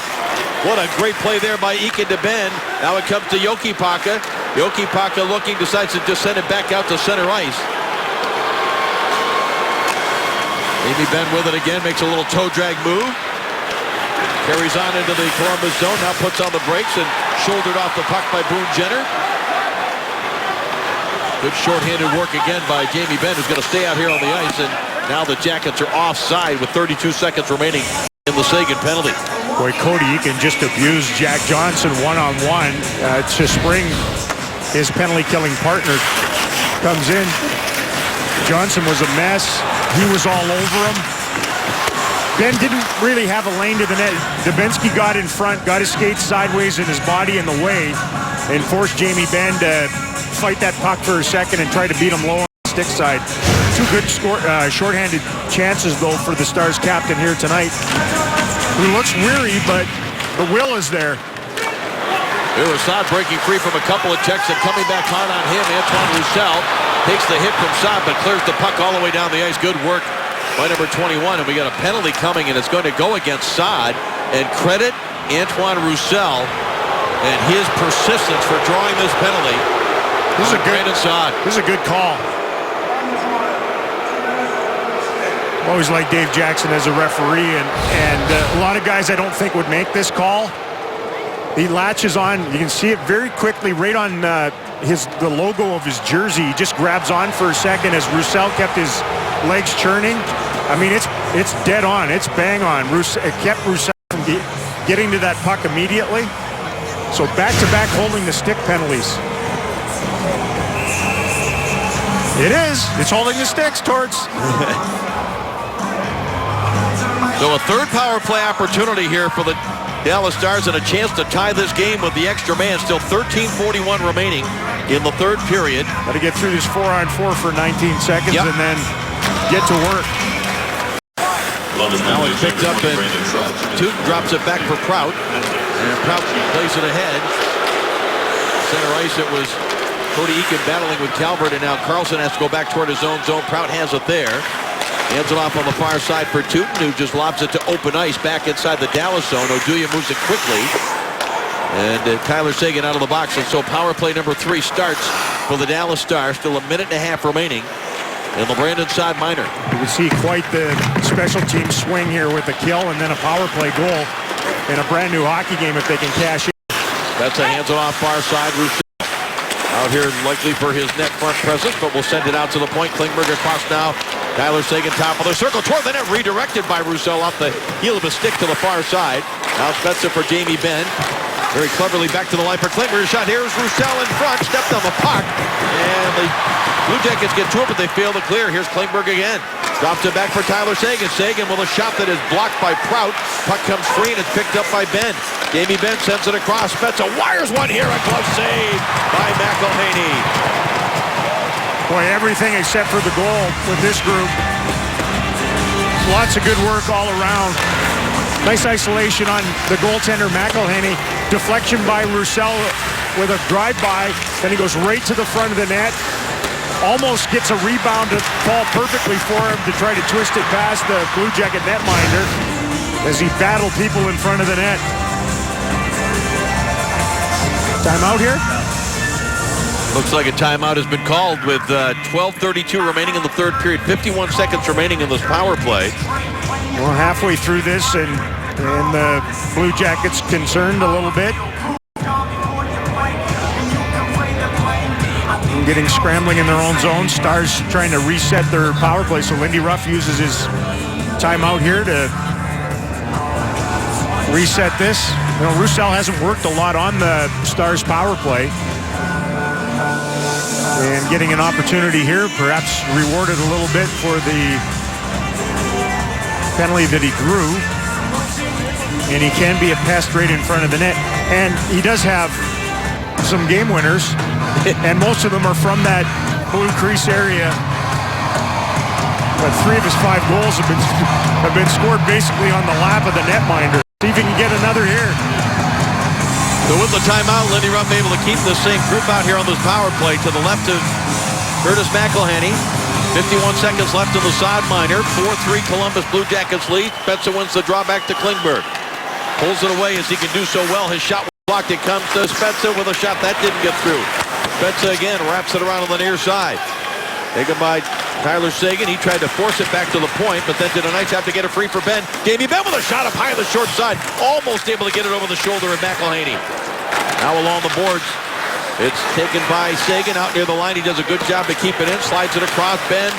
What a great play there by Eakin to Benn. Now it comes to Jokipaka. Jokipaka looking, decides to just send it back out to center ice. Jamie Benn with it again, makes a little toe drag move. Carries on into the Columbus zone, now puts on the brakes and shouldered off the puck by Boone Jenner. Good shorthanded work again by Jamie Benn, who's going to stay out here on the ice, and now the Jackets are offside with 32 seconds remaining in the Seguin penalty. Boy, Cody Eakin just abused Jack Johnson one-on-one to spring his penalty-killing partner. Comes in. Johnson was a mess. He was all over him. Ben didn't really have a lane to the net. Dubinsky got in front, got his skates sideways and his body in the way, and forced Jamie Benn to fight that puck for a second and try to beat him low on the stick side. Two good shorthanded chances, though, for the Stars captain here tonight, who looks weary, but the will is there. Here Saad breaking free from a couple of checks and coming back hard on him. Antoine Roussel takes the hit from Saad, but clears the puck all the way down the ice. Good work by number 21, and we got a penalty coming, and it's going to go against Saad. And credit Antoine Roussel and his persistence for drawing this penalty. This is a good call. Always liked Dave Jackson as a referee, and a lot of guys I don't think would make this call. He latches on. You can see it very quickly right on the logo of his jersey. He just grabs on for a second as Roussel kept his legs churning. I mean, it's dead on. It's bang on. It kept Roussel from getting to that puck immediately. So back-to-back holding the stick penalties. It is. It's holding the sticks, Torts. So a third power play opportunity here for the Dallas Stars and a chance to tie this game with the extra man. Still 13:41 remaining in the third period. Got to get through this 4-on-4 for 19 seconds and then get to work. Now it's picked up and Tootin drops it back for Prout. And Prout plays it ahead. Center ice, it was Cody Eakin battling with Calvert, and now Carlson has to go back toward his own zone. Prout has it there. Hands it off on the far side for Tootin, who just lobs it to open ice back inside the Dallas zone. Oduya moves it quickly. And Tyler Seguin out of the box. And so power play number 3 starts for the Dallas Stars. Still a minute and a half remaining in the Brandon Saad minor. You can see quite the special team swing here with a kill and then a power play goal in a brand new hockey game if they can cash in. That's a hands it off far side. Roussel out here likely for his net front presence, but we'll send it out to the point. Klingberg across now. Tyler Seguin top of the circle toward the net, redirected by Roussel off the heel of a stick to the far side. Now Spezza for Jamie Benn. Very cleverly back to the line for Klingberg. Shot here is Roussel in front, stepped on the puck, and the Blue Jackets get to it, but they fail to clear. Here's Klingberg again. Drops it back for Tyler Seguin. Seguin with a shot that is blocked by Prout. Puck comes free and it's picked up by Benn. Jamie Benn sends it across. Spezza wires one here. A glove save by McElhaney. Boy, everything except for the goal with this group. Lots of good work all around. Nice isolation on the goaltender, McElhaney. Deflection by Roussel with a drive-by. Then he goes right to the front of the net. Almost gets a rebound to fall perfectly for him to try to twist it past the Blue Jacket netminder as he battled people in front of the net. Timeout here? Looks like a timeout has been called with 12:32 remaining in the third period. 51 seconds remaining in this power play. We're halfway through this, and the Blue Jackets concerned a little bit. Getting scrambling in their own zone. Stars trying to reset their power play, so Lindy Ruff uses his timeout here to reset this. You know, Roussel hasn't worked a lot on the Stars power play. And getting an opportunity here, perhaps rewarded a little bit for the penalty that he drew. And he can be a pest right in front of the net. And he does have some game winners, and most of them are from that blue crease area. But 3 of his 5 goals have been scored basically on the lap of the netminder. See if he can get another here. So with the timeout, Lindy Ruff able to keep the same group out here on this power play to the left of Curtis McElhaney. 51 seconds left in the Saad minor. 4-3 Columbus Blue Jackets lead. Spezza wins the draw back to Klingberg. Pulls it away as he can do so well. His shot was blocked. It comes to Spezza with a shot that didn't get through. Spezza again wraps it around on the near side. Taken by Tyler Seguin, he tried to force it back to the point, but then did a nice job to get it free for Ben. Jamie Benn with a shot up high on the short side. Almost able to get it over the shoulder of McElhaney. Now along the boards. It's taken by Seguin out near the line. He does a good job to keep it in. Slides it across. Ben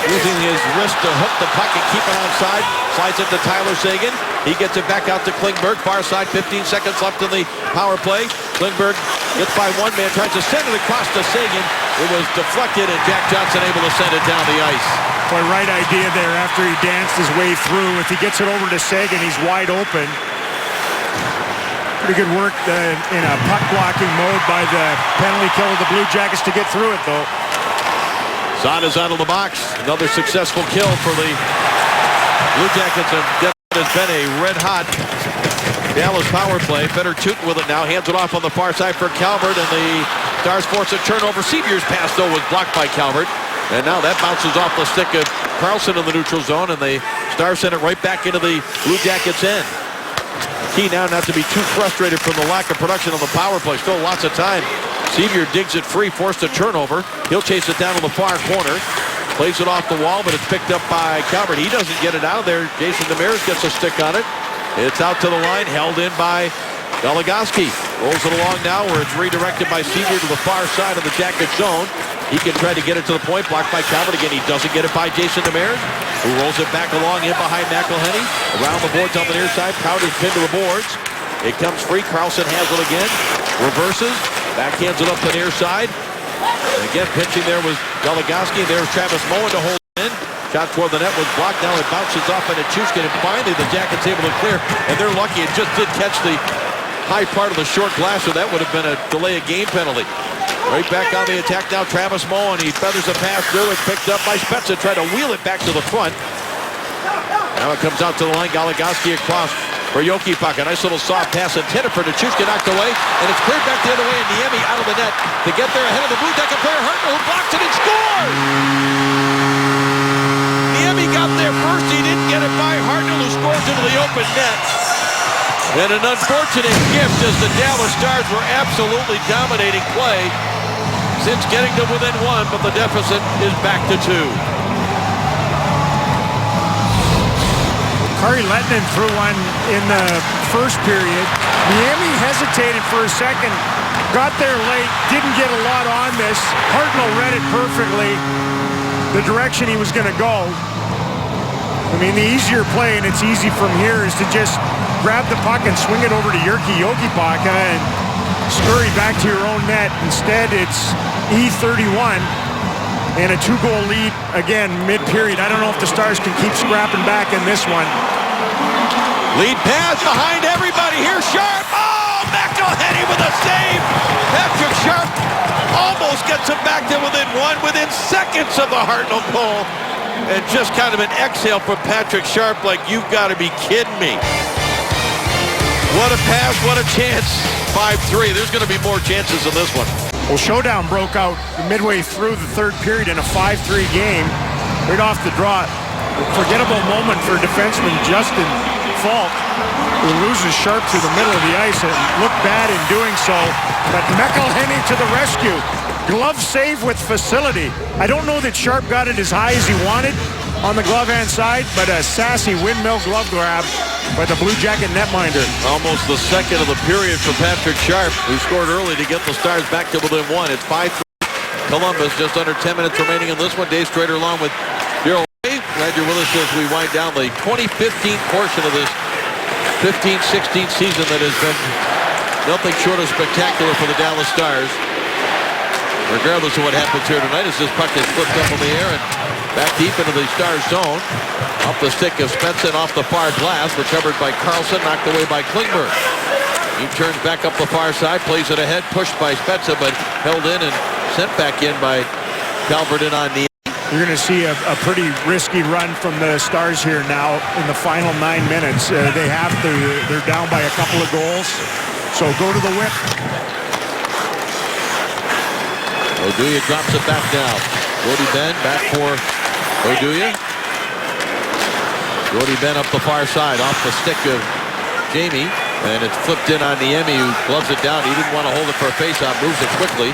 using his wrist to hook the puck and keep it onside. Slides it to Tyler Seguin. He gets it back out to Klingberg. Far side, 15 seconds left in the power play. Klingberg gets by one man, tries to send it across to Seguin. It was deflected, and Jack Johnson able to send it down the ice. Boy, right idea there after he danced his way through. If he gets it over to Seguin, he's wide open. Pretty good work in a puck blocking mode by the penalty kill of the Blue Jackets to get through it, though. Zada's out of the box. Another successful kill for the Blue Jackets. And that has been a red-hot Dallas power play. Better Tootin with it now. Hands it off on the far side for Calvert, and the Stars force a turnover. Seavier's pass, though, was blocked by Calvert. And now that bounces off the stick of Carlson in the neutral zone, and the Stars send it right back into the Blue Jackets' end. Key now not to be too frustrated from the lack of production on the power play. Still lots of time. Sevier digs it free, forced a turnover. He'll chase it down to the far corner. Plays it off the wall, but it's picked up by Calvert. He doesn't get it out of there. Jason Demers gets a stick on it. It's out to the line, held in by Goligoski. Rolls it along now where it's redirected by Sevier to the far side of the Jacket zone. He can try to get it to the point, blocked by Calvert. Again, he doesn't get it by Jason Demers, who rolls it back along in behind McElhaney. Around the boards on the near side, Proud is pinned to the boards. It comes free, Carlson has it again. Reverses, backhands it up the near side. And again, pitching there was Goligoski. There's Travis Moen to hold in. Shot toward the net was blocked. Now it bounces off into Chuskin, and finally the Jackets able to clear. And they're lucky it just did catch the high part of the short glass, so that would have been a delay of game penalty. Right back on the attack now, Travis Moen. He feathers a pass through. It's picked up by Spezza. Tried to wheel it back to the front. Now it comes out to the line. Goligoski across for Yoki Puck. A nice little soft pass intended for Nichushkin, knocked away. And it's cleared back the other way, and Niemi out of the net to get there ahead of the Blue Jacket player, Hartnell, who blocks it and scores! Niemi got there first. He didn't get it by Hartnell, who scores into the open net. And an unfortunate gift as the Dallas Stars were absolutely dominating play since getting to within one, but the deficit is back to 2. Kari Lehtinen threw one in the first period. Niemi hesitated for a second, got there late, didn't get a lot on this. Hartnell read it perfectly, the direction he was going to go. I mean, the easier play, and it's easy from here, is to just grab the puck and swing it over to Jyrki Jokipaka and scurry back to your own net. Instead, it's E31 and a 2-goal lead again mid-period. I don't know if the Stars can keep scrapping back in this one. Lead pass behind everybody. Here's Sharp. Oh, McElhaney with a save. Patrick Sharp almost gets it back to within one, within seconds of the Hartnell goal. And just kind of an exhale from Patrick Sharp, like, you've got to be kidding me. What a pass, what a chance. 5-3. There's going to be more chances in this one. Well, showdown broke out midway through the third period in a 5-3 game. Right off the draw. A forgettable moment for defenseman Justin Falk, who loses Sharp through the middle of the ice and looked bad in doing so. But McElhaney to the rescue. Glove save with facility. I don't know that Sharp got it as high as he wanted on the glove hand side, but a sassy windmill glove grab by the Blue Jacket netminder. Almost the second of the period for Patrick Sharp, who scored early to get the Stars back to within one. It's 5-3. Columbus, just under 10 minutes remaining in this one. Dave Strader along with Daryl Ray. Glad you're with us as we wind down the 2015 portion of this 15-16 season that has been nothing short of spectacular for the Dallas Stars. Regardless of what happens here tonight, as this puck is flipped up in the air and back deep into the Stars zone. Off the stick of Spezza, off the far glass, recovered by Carlson, knocked away by Klingberg. He turns back up the far side, plays it ahead, pushed by Spezza, but held in and sent back in by Calvert in on the. You're going to see a pretty risky run from the Stars here now in the final 9 minutes. They have to. They're down by a couple of goals, so go to the whip. Oduya drops it back now. Jordie Benn back for Oduya. Jordie Benn up the far side off the stick of Jamie. And it's flipped in on Niemi, who gloves it down. He didn't want to hold it for a faceoff. Moves it quickly.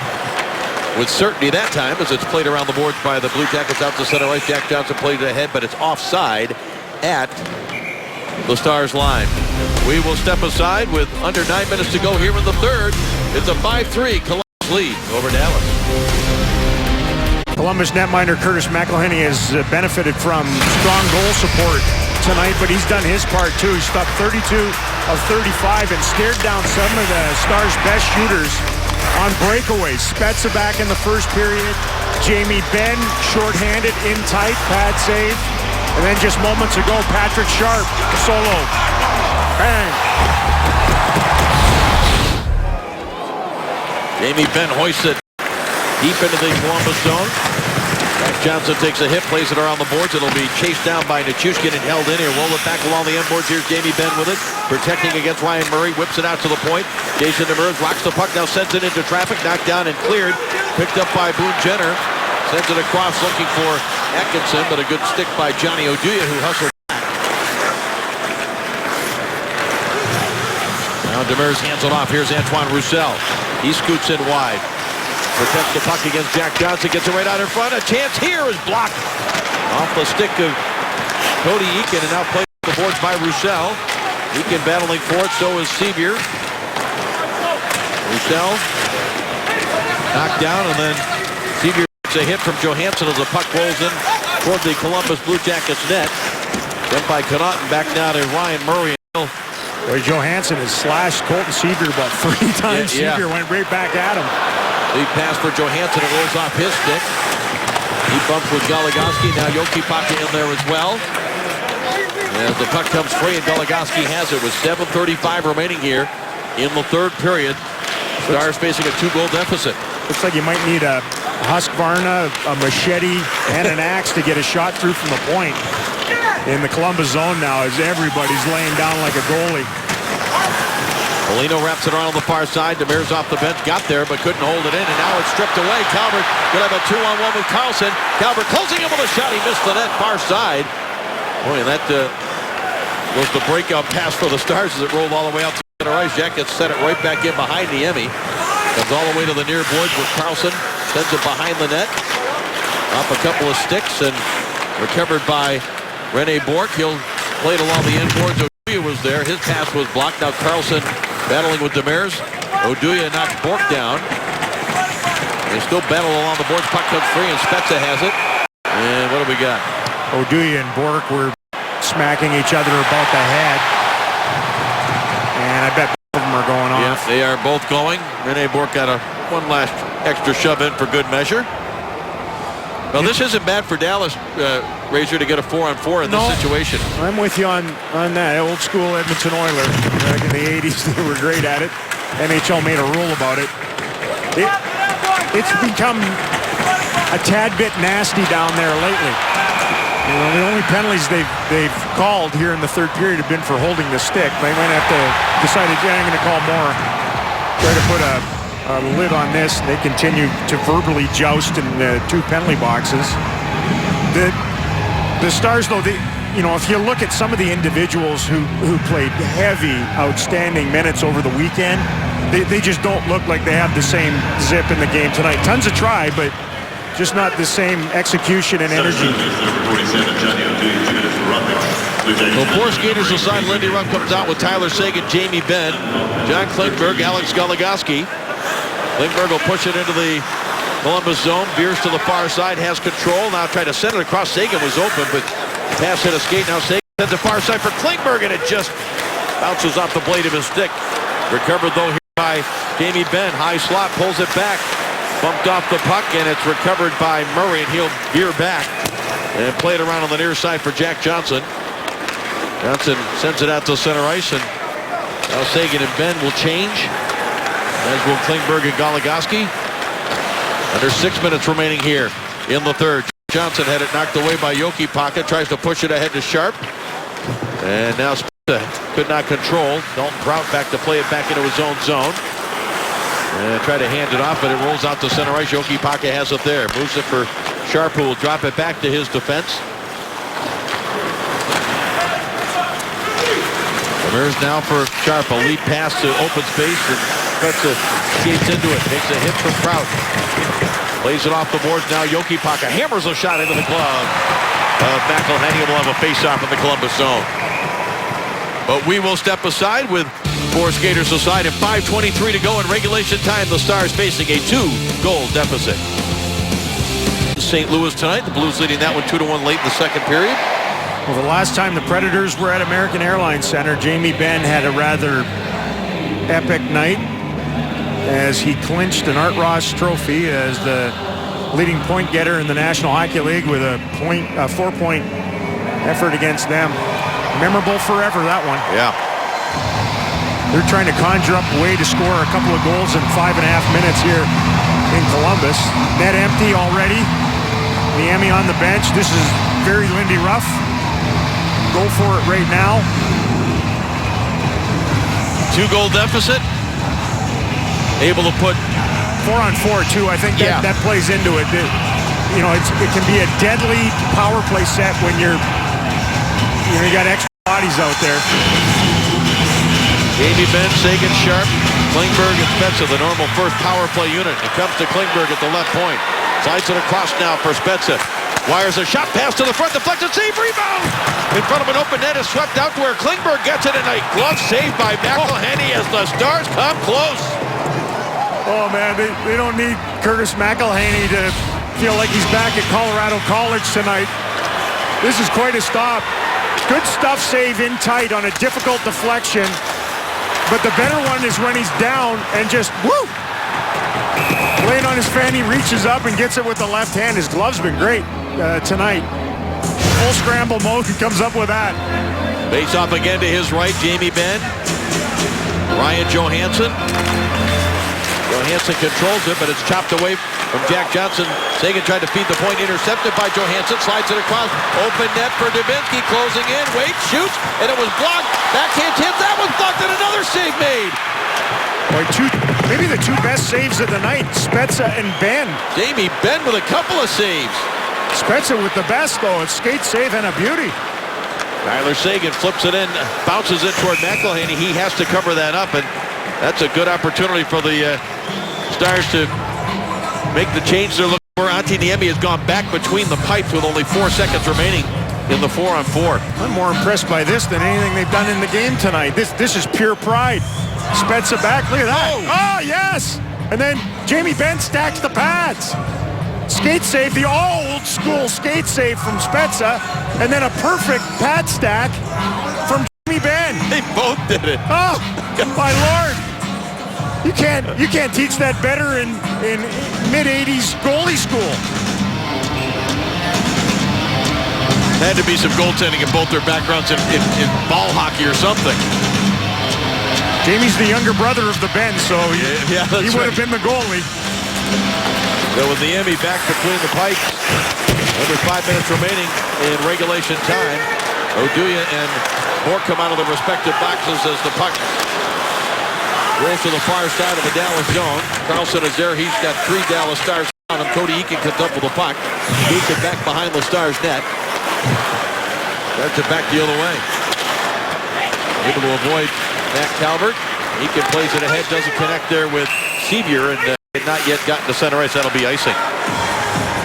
with certainty that time as it's played around the boards by the Blue Jackets out to center ice. Jack Johnson played it ahead, but it's offside at the Stars line. We will step aside with under 9 minutes to go here in the third. It's a 5-3 Columbus lead over Dallas. Columbus netminder Curtis McElhinney has benefited from strong goal support tonight, but he's done his part too. He stopped 32 of 35 and stared down some of the Stars' best shooters on breakaways. Spezza back in the first period. Jamie Benn shorthanded in tight, pad save. And then just moments ago, Patrick Sharp, solo. Bang. Jamie Benn hoists it deep into the Columbus zone. Jack Johnson takes a hit, plays it around the boards. It'll be chased down by Nichushkin and held in here. Roll it back along the end boards. Here's Jamie Benn with it, protecting against Ryan Murray. Whips it out to the point. Jason Demers rocks the puck, now sends it into traffic. Knocked down and cleared. Picked up by Boone Jenner. Sends it across looking for Atkinson, but a good stick by Johnny Oduya, who hustled. Now Demers hands it off. Here's Antoine Roussel. He scoots in wide. Protects the puck against Jack Johnson. Gets it right out in front. A chance here is blocked off the stick of Cody Eakin, and now played on the boards by Roussel. Eakin battling for it. So is Sevier. Roussel knocked down, and then Sevier gets a hit from Johansson as the puck rolls in toward the Columbus Blue Jackets net. Then by Connaughton back now to Ryan Murray. Boy, Johansson has slashed Colton Sevier about 3 times. Yeah. Sevier went right back at him. Lead pass for Johansson. It rolls off his stick. He bumps with Goligoski. Now Jokipaka in there as well. As the puck comes free and Goligoski has it with 7:35 remaining here in the third period. Stars facing a 2-goal deficit. Looks like you might need a Husqvarna, a machete, and an axe to get a shot through from the point. In the Columbus zone now as everybody's laying down like a goalie. Polino wraps it around on the far side. Demers off the bench, got there, but couldn't hold it in, and now it's stripped away. Calvert will have a 2-on-1 with Carlson. Calvert closing him with a shot. He missed the net, far side. Boy, and that was the breakout pass for the Stars as it rolled all the way out to center ice. Jackets set it right back in behind Niemi. Comes all the way to the near boards with Carlson. Sends it behind the net. Off a couple of sticks and recovered by Rene Bourque. He'll play it along the end boards. Oduya was there. His pass was blocked. Now Carlson battling with Demers. Oduya knocks Bourque down. They still battle along the boards. Puck comes free and Spezza has it. And what do we got? Oduya and Bourque were smacking each other about the head. And I bet both of them are going off. Yeah, they are both going. Rene Bourque got one last extra shove in for good measure. Well, this isn't bad for Dallas, Razor, to get a 4-on-4 in this situation. I'm with you on that. Old school Edmonton Oilers. Back in the 80s, they were great at it. NHL made a rule about it. It's become a tad bit nasty down there lately. You know, the only penalties they've called here in the third period have been for holding the stick. They might have to decide, yeah, I'm going to call more. Try to put a lid on this. They continue to verbally joust in the 2 penalty boxes. The Stars, though, if you look at some of the individuals who played heavy, outstanding minutes over the weekend, they just don't look like they have the same zip in the game tonight. Tons of try, but just not the same execution and energy. Well, 4 skaters aside. Lindy Ruff comes out with Tyler Seguin, Jamie Benn, John Klingberg, Alex Goligoski. Klingberg will push it into the Columbus zone. Veers to the far side, has control. Now try to send it across. Seguin was open, but pass hit a skate. Now Seguin sends the far side for Klingberg, and it just bounces off the blade of his stick. Recovered, though, here by Jamie Benn. High slot, pulls it back. Bumped off the puck, and it's recovered by Murray, and he'll veer back. And play it around on the near side for Jack Johnson. Johnson sends it out to center ice, and now Seguin and Benn will change, as will Klingberg and Goligoski. Under 6 minutes remaining here in the third. Johnson had it knocked away by Jokipaka. Tries to push it ahead to Sharp. And now Spezza could not control. Dalton Prout back to play it back into his own zone. And try to hand it off, but it rolls out to center ice. Jokipaka has it there. Moves it for Sharp, who will drop it back to his defense. Demers now for Sharp. A lead pass to open space, and Spezza skates into it. Takes a hit from Prout. Plays it off the boards now. Jokipaka hammers a shot into the glove of McElhenney. Will have a face-off in the Columbus zone. But we will step aside with 4 skaters aside and 5:23 to go in regulation time. The Stars facing a 2-goal deficit. St. Louis tonight. The Blues leading that one 2-1 late in the second period. Well, the last time the Predators were at American Airlines Center, Jamie Benn had a rather epic night as he clinched an Art Ross trophy as the leading point getter in the National Hockey League with a 4-point effort against them. Memorable forever, that one. Yeah. They're trying to conjure up a way to score a couple of goals in 5.5 minutes here in Columbus. Net empty already. Niemi on the bench. This is very Lindy Ruff. Go for it right now. 2-goal deficit. Able to put 4-on-4 too. I think that plays into it. You know, it can be a deadly power play set when you got extra bodies out there. Jamie Benn, Sagan, Sharp, Klingberg, and Spezza, the normal first power play unit. It comes to Klingberg at the left point. Slides it across now for Spezza. Wires a shot pass to the front, deflected, save, rebound! In front of an open net is swept out to where Klingberg gets it tonight. Glove saved by McElhenney as the Stars come close. Oh man, they don't need Curtis McElhenney to feel like he's back at Colorado College tonight. This is quite a stop. Good stuff, save in tight on a difficult deflection. But the better one is when he's down and just, woo! Laying on his fan, he reaches up and gets it with the left hand. His glove's been great tonight. Full scramble mode, he comes up with that. Face off again to his right, Jamie Benn. Ryan Johansson. Johansson controls it, but it's chopped away from Jack Johnson. Sagan tried to feed the point, intercepted by Johansson. Slides it across. Open net for Dubinsky, closing in. Waits, shoots, and it was blocked. Backhand tip, that was blocked, and another save made. Boy, maybe the two best saves of the night, Spezza and Benn. Jamie Benn with a couple of saves. Spezza with the best, though. A skate save and a beauty. Tyler Sagan flips it in, bounces it toward McElhenney. He has to cover that up, and that's a good opportunity for the Stars to make the change they're looking for. Antti Niemi has gone back between the pipes with only 4 seconds remaining in the 4-on-4. I'm more impressed by this than anything they've done in the game tonight. This is pure pride. Spezza back, look at that. Oh, yes! And then Jamie Benn stacks the pads. Skate save, the old school skate save from Spezza, and then a perfect pad stack from Jamie Benn. They both did it. Oh, my Lord. You can't teach that better in mid-80s goalie school. Had to be some goaltending in both their backgrounds in ball hockey or something. Jamie's the younger brother of the Benn, so he would have been the goalie. So with Niemi back between the pipes, under 5 minutes remaining in regulation time, Oduya and Bourque come out of the respective boxes as the puck rolls to the far side of the Dallas zone. Carlson is there. He's got 3 Dallas Stars on him. Cody Eakin comes up with the puck. Eakin back behind the Stars net. That's it back the other way. Able to avoid Matt Calvert. Eakin plays it ahead. Doesn't connect there with Sevier, and not yet gotten to center ice. That'll be icing.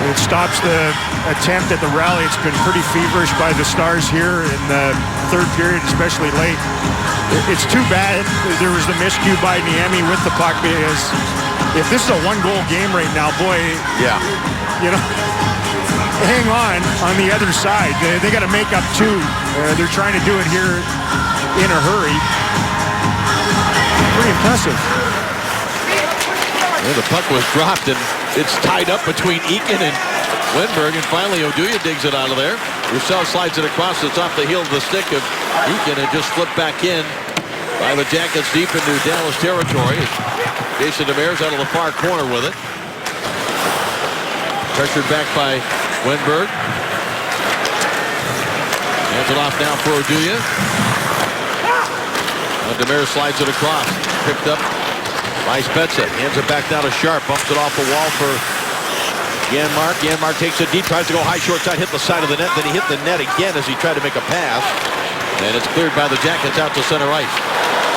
It stops the attempt at the rally. It's been pretty feverish by the Stars here in the third period, especially late. It's too bad there was the miscue by Niemi with the puck, because if this is a 1-goal game right now, boy, you know, hang on the other side. They got to make up 2. They're trying to do it here in a hurry. Pretty impressive. Yeah, the puck was dropped, and it's tied up between Eakin and Wennberg, and finally Oduya digs it out of there. Roussel slides it across. It's off the heel of the stick of Eakin and just flipped back in by the Jackets deep into Dallas territory. Jason Demers out of the far corner with it. Pressured back by Wennberg. Hands it off now for Oduya. And Demers slides it across. Picked up by Spezza. Hands it back down to Sharp. Bumps it off the wall for Janmark. Janmark takes it deep, tries to go high, short side, hit the side of the net. Then he hit the net again as he tried to make a pass. And it's cleared by the Jackets out to center ice.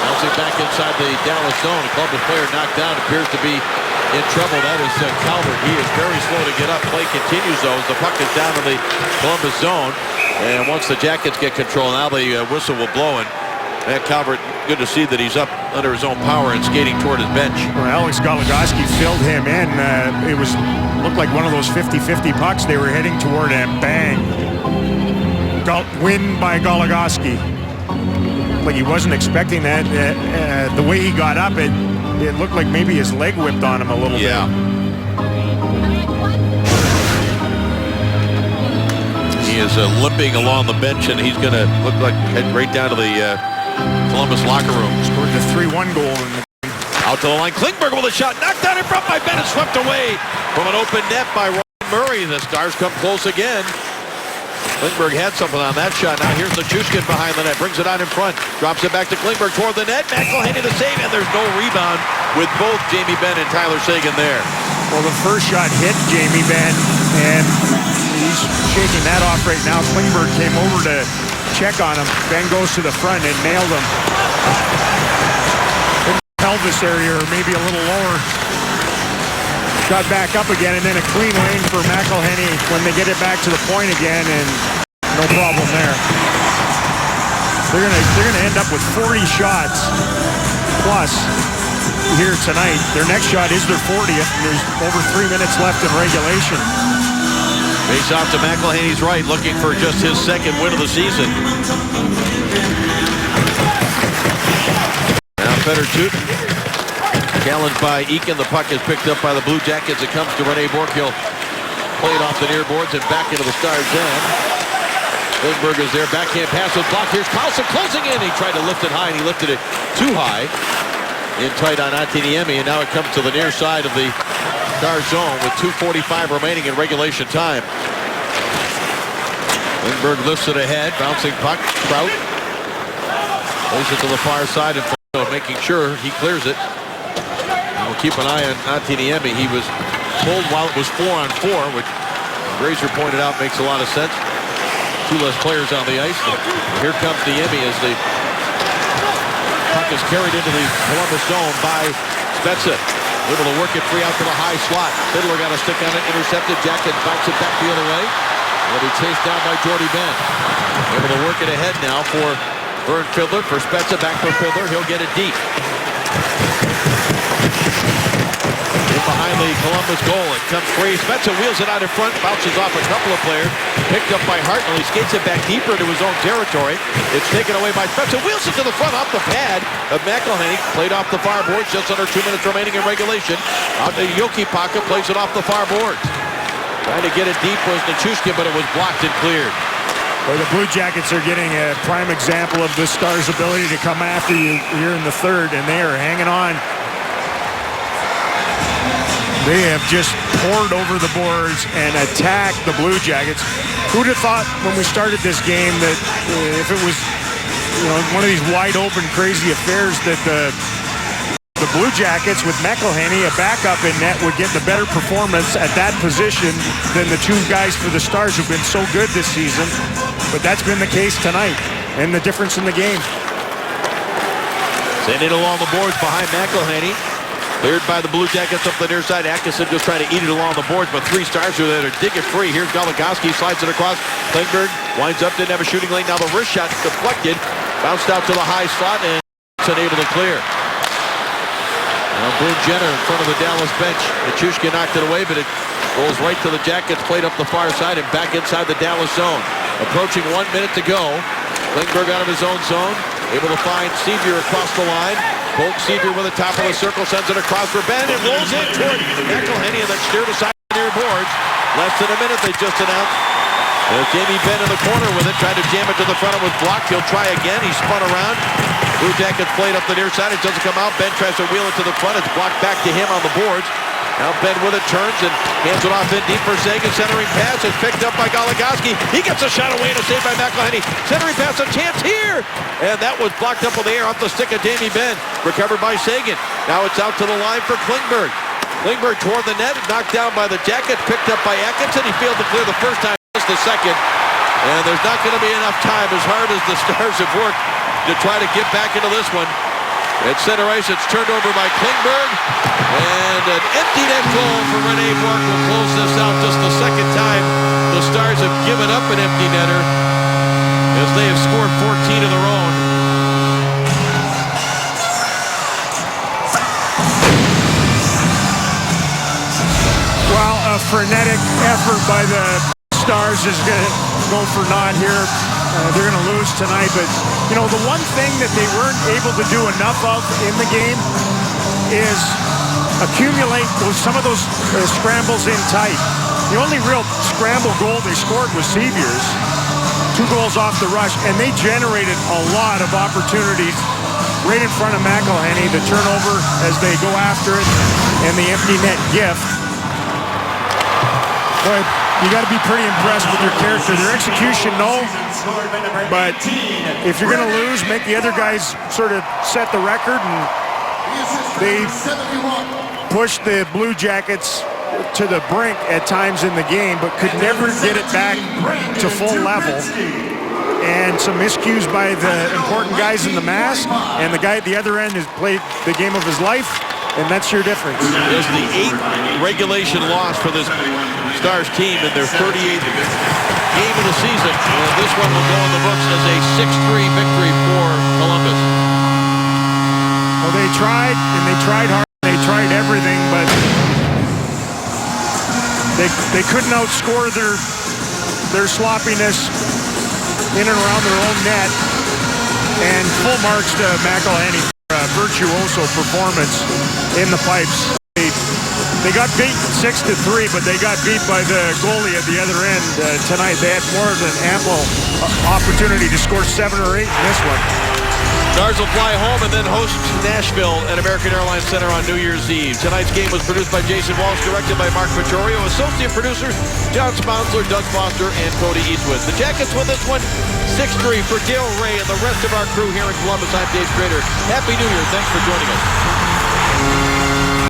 Bouncing back inside the Dallas zone. Columbus player knocked down. Appears to be in trouble. That is Calvert. He is very slow to get up. Play continues, though, as the puck is down in the Columbus zone. And once the Jackets get control, now the whistle will blow. And Matt Calvert, good to see that he's up under his own power and skating toward his bench. Well, Alex Goligoski filled him in. It looked like one of those 50-50 pucks they were heading toward, and bang. Win by Goligoski. Like he wasn't expecting that. The way he got up, it looked like maybe his leg whipped on him a little bit. He is limping along the bench, and he's going to look like head right down to the Columbus locker room. Scored the 3-1 goal. Out to the line. Klingberg with a shot. Knocked down in front by Bennett. Swept away from an open net by Ryan Murray. The Stars come close again. Klingberg had something on that shot. Now here's Nichushkin behind the net. Brings it out in front. Drops it back to Klingberg toward the net. McElhinney the save, and there's no rebound with both Jamie Benn and Tyler Seguin there. Well, the first shot hit Jamie Benn, and he's shaking that off right now. Klingberg came over to check on him. Benn goes to the front and nailed him. In the pelvis area, or maybe a little lower. Got back up again, and then a clean lane for McElhinney when they get it back to the point again, and no problem there. They're gonna end up with 40 shots plus here tonight. Their next shot is their 40th, and there's over 3 minutes left in regulation. Face off to McElhinney's right, looking for just his second win of the season. Now Fedor Tyutin. Challenged by Eakin. The puck is picked up by the Blue Jackets. It comes to Rene Bourque. Played off the near boards and back into the Stars' end. Klingberg is there. Backhand pass was blocked. Here's Carlson closing in. He tried to lift it high, and he lifted it too high. In tight on Antiniemi, and now it comes to the near side of the Stars' zone with 2:45 remaining in regulation time. Klingberg lifts it ahead. Bouncing puck. Trout plays it to the far side and making sure he clears it. We'll keep an eye on Antiniemi. He was pulled while it was 4-on-4, which Grazer pointed out makes a lot of sense. Two less players on the ice. Here comes Niemi as the puck is carried into the Columbus zone by Spezza. Able to work it free out to the high slot. Fiddler got a stick on it, intercepted. Jackets bounce it back the other way. Will be chased down by Jordy Benn. Able to work it ahead now for Vern Fiddler. For Spezza, back for Fiddler. He'll get it deep. Behind the Columbus goal. It comes free. Spezza wheels it out in front, bounces off a couple of players. Picked up by Hartnell. He skates it back deeper into his own territory. It's taken away by Spezza. Wheels it to the front off the pad of McElhinney. Played off the far boards. Just under 2 minutes remaining in regulation. Out to Yoki Paka. Plays it off the far boards. Trying to get it deep was Nichushkin, but it was blocked and cleared. Well, the Blue Jackets are getting a prime example of the Stars' ability to come after you here in the third, and they are hanging on. They have just poured over the boards and attacked the Blue Jackets. Who'd have thought when we started this game that if it was, one of these wide open crazy affairs that the Blue Jackets with McElhinney, a backup in net, would get the better performance at that position than the two guys for the Stars who've been so good this season. But that's been the case tonight, and the difference in the game. Send it along the boards behind McElhinney. Cleared by the Blue Jackets up the near side. Atkinson just trying to eat it along the boards, but three Stars are there to dig it free. Here's Goligoski, slides it across. Klingberg winds up, didn't have a shooting lane. Now the wrist shot deflected. Bounced out to the high slot and unable to clear. Now Boone Jenner in front of the Dallas bench. Nichushkin knocked it away, but it rolls right to the Jackets. Played up the far side and back inside the Dallas zone. Approaching 1 minute to go. Klingberg out of his own zone. Able to find Sevier across the line. Polk Sevier with the top of the circle, sends it across for Benn. It rolls in toward McElhinney and then steered aside near boards. Less than a minute they just announced. There's Jamie Benn in the corner with it, tried to jam it to the front. It was blocked. He'll try again. He spun around. Blue Jackets played up the near side. It doesn't come out. Benn tries to wheel it to the front. It's blocked back to him on the boards. Now Benn with it, turns and hands it off in deep for Seguin. Centering pass is picked up by Goligoski. He gets a shot away and a save by McElhinney. Centering pass, a chance here. And that was blocked up in the air off the stick of Jamie Benn. Recovered by Seguin. Now it's out to the line for Klingberg. Klingberg toward the net, knocked down by the Jackets, picked up by Atkinson. He failed to clear the first time, just the second. And there's not going to be enough time, as hard as the Stars have worked, to try to get back into this one. At center ice, it's turned over by Klingberg. And an empty net goal for Rene Bourque will close this out. Just the second time the Stars have given up an empty netter, as they have scored 14 of their own. Well, a frenetic effort by the Stars is going to go for naught here. They're going to lose tonight, but you know, the one thing that they weren't able to do enough of in the game is accumulate some of those scrambles in tight. The only real scramble goal they scored was Seavier's. 2 goals off the rush, and they generated a lot of opportunities right in front of McElhinney. The turnover as they go after it, and the empty net gift. But you got to be pretty impressed with their character. Their execution, no. But if you're going to lose, make the other guys sort of set the record. And they pushed the Blue Jackets to the brink at times in the game, but could never get it back to full level. And some miscues by the important guys in the mask, and the guy at the other end has played the game of his life, and that's your difference. It is the 8th regulation loss for this Stars team in their 38th game of the season. And this one will go in the books as a 6-3 victory for Columbus. Well, they tried, and they tried hard. They tried everything, but they couldn't outscore their sloppiness in and around their own net. And full marks to McElhinney for a virtuoso performance in the pipes. They got beat 6-3, but they got beat by the goalie at the other end tonight. They had more than ample opportunity to score 7 or 8 in this one. Stars will fly home and then host Nashville at American Airlines Center on New Year's Eve. Tonight's game was produced by Jason Walsh, directed by Mark Vittorio, associate producers John Sponsler, Doug Foster, and Cody Eastwood. The Jackets win this one 6-3 for Dale Ray and the rest of our crew here in Columbus. I'm Dave Schrader. Happy New Year. Thanks for joining us.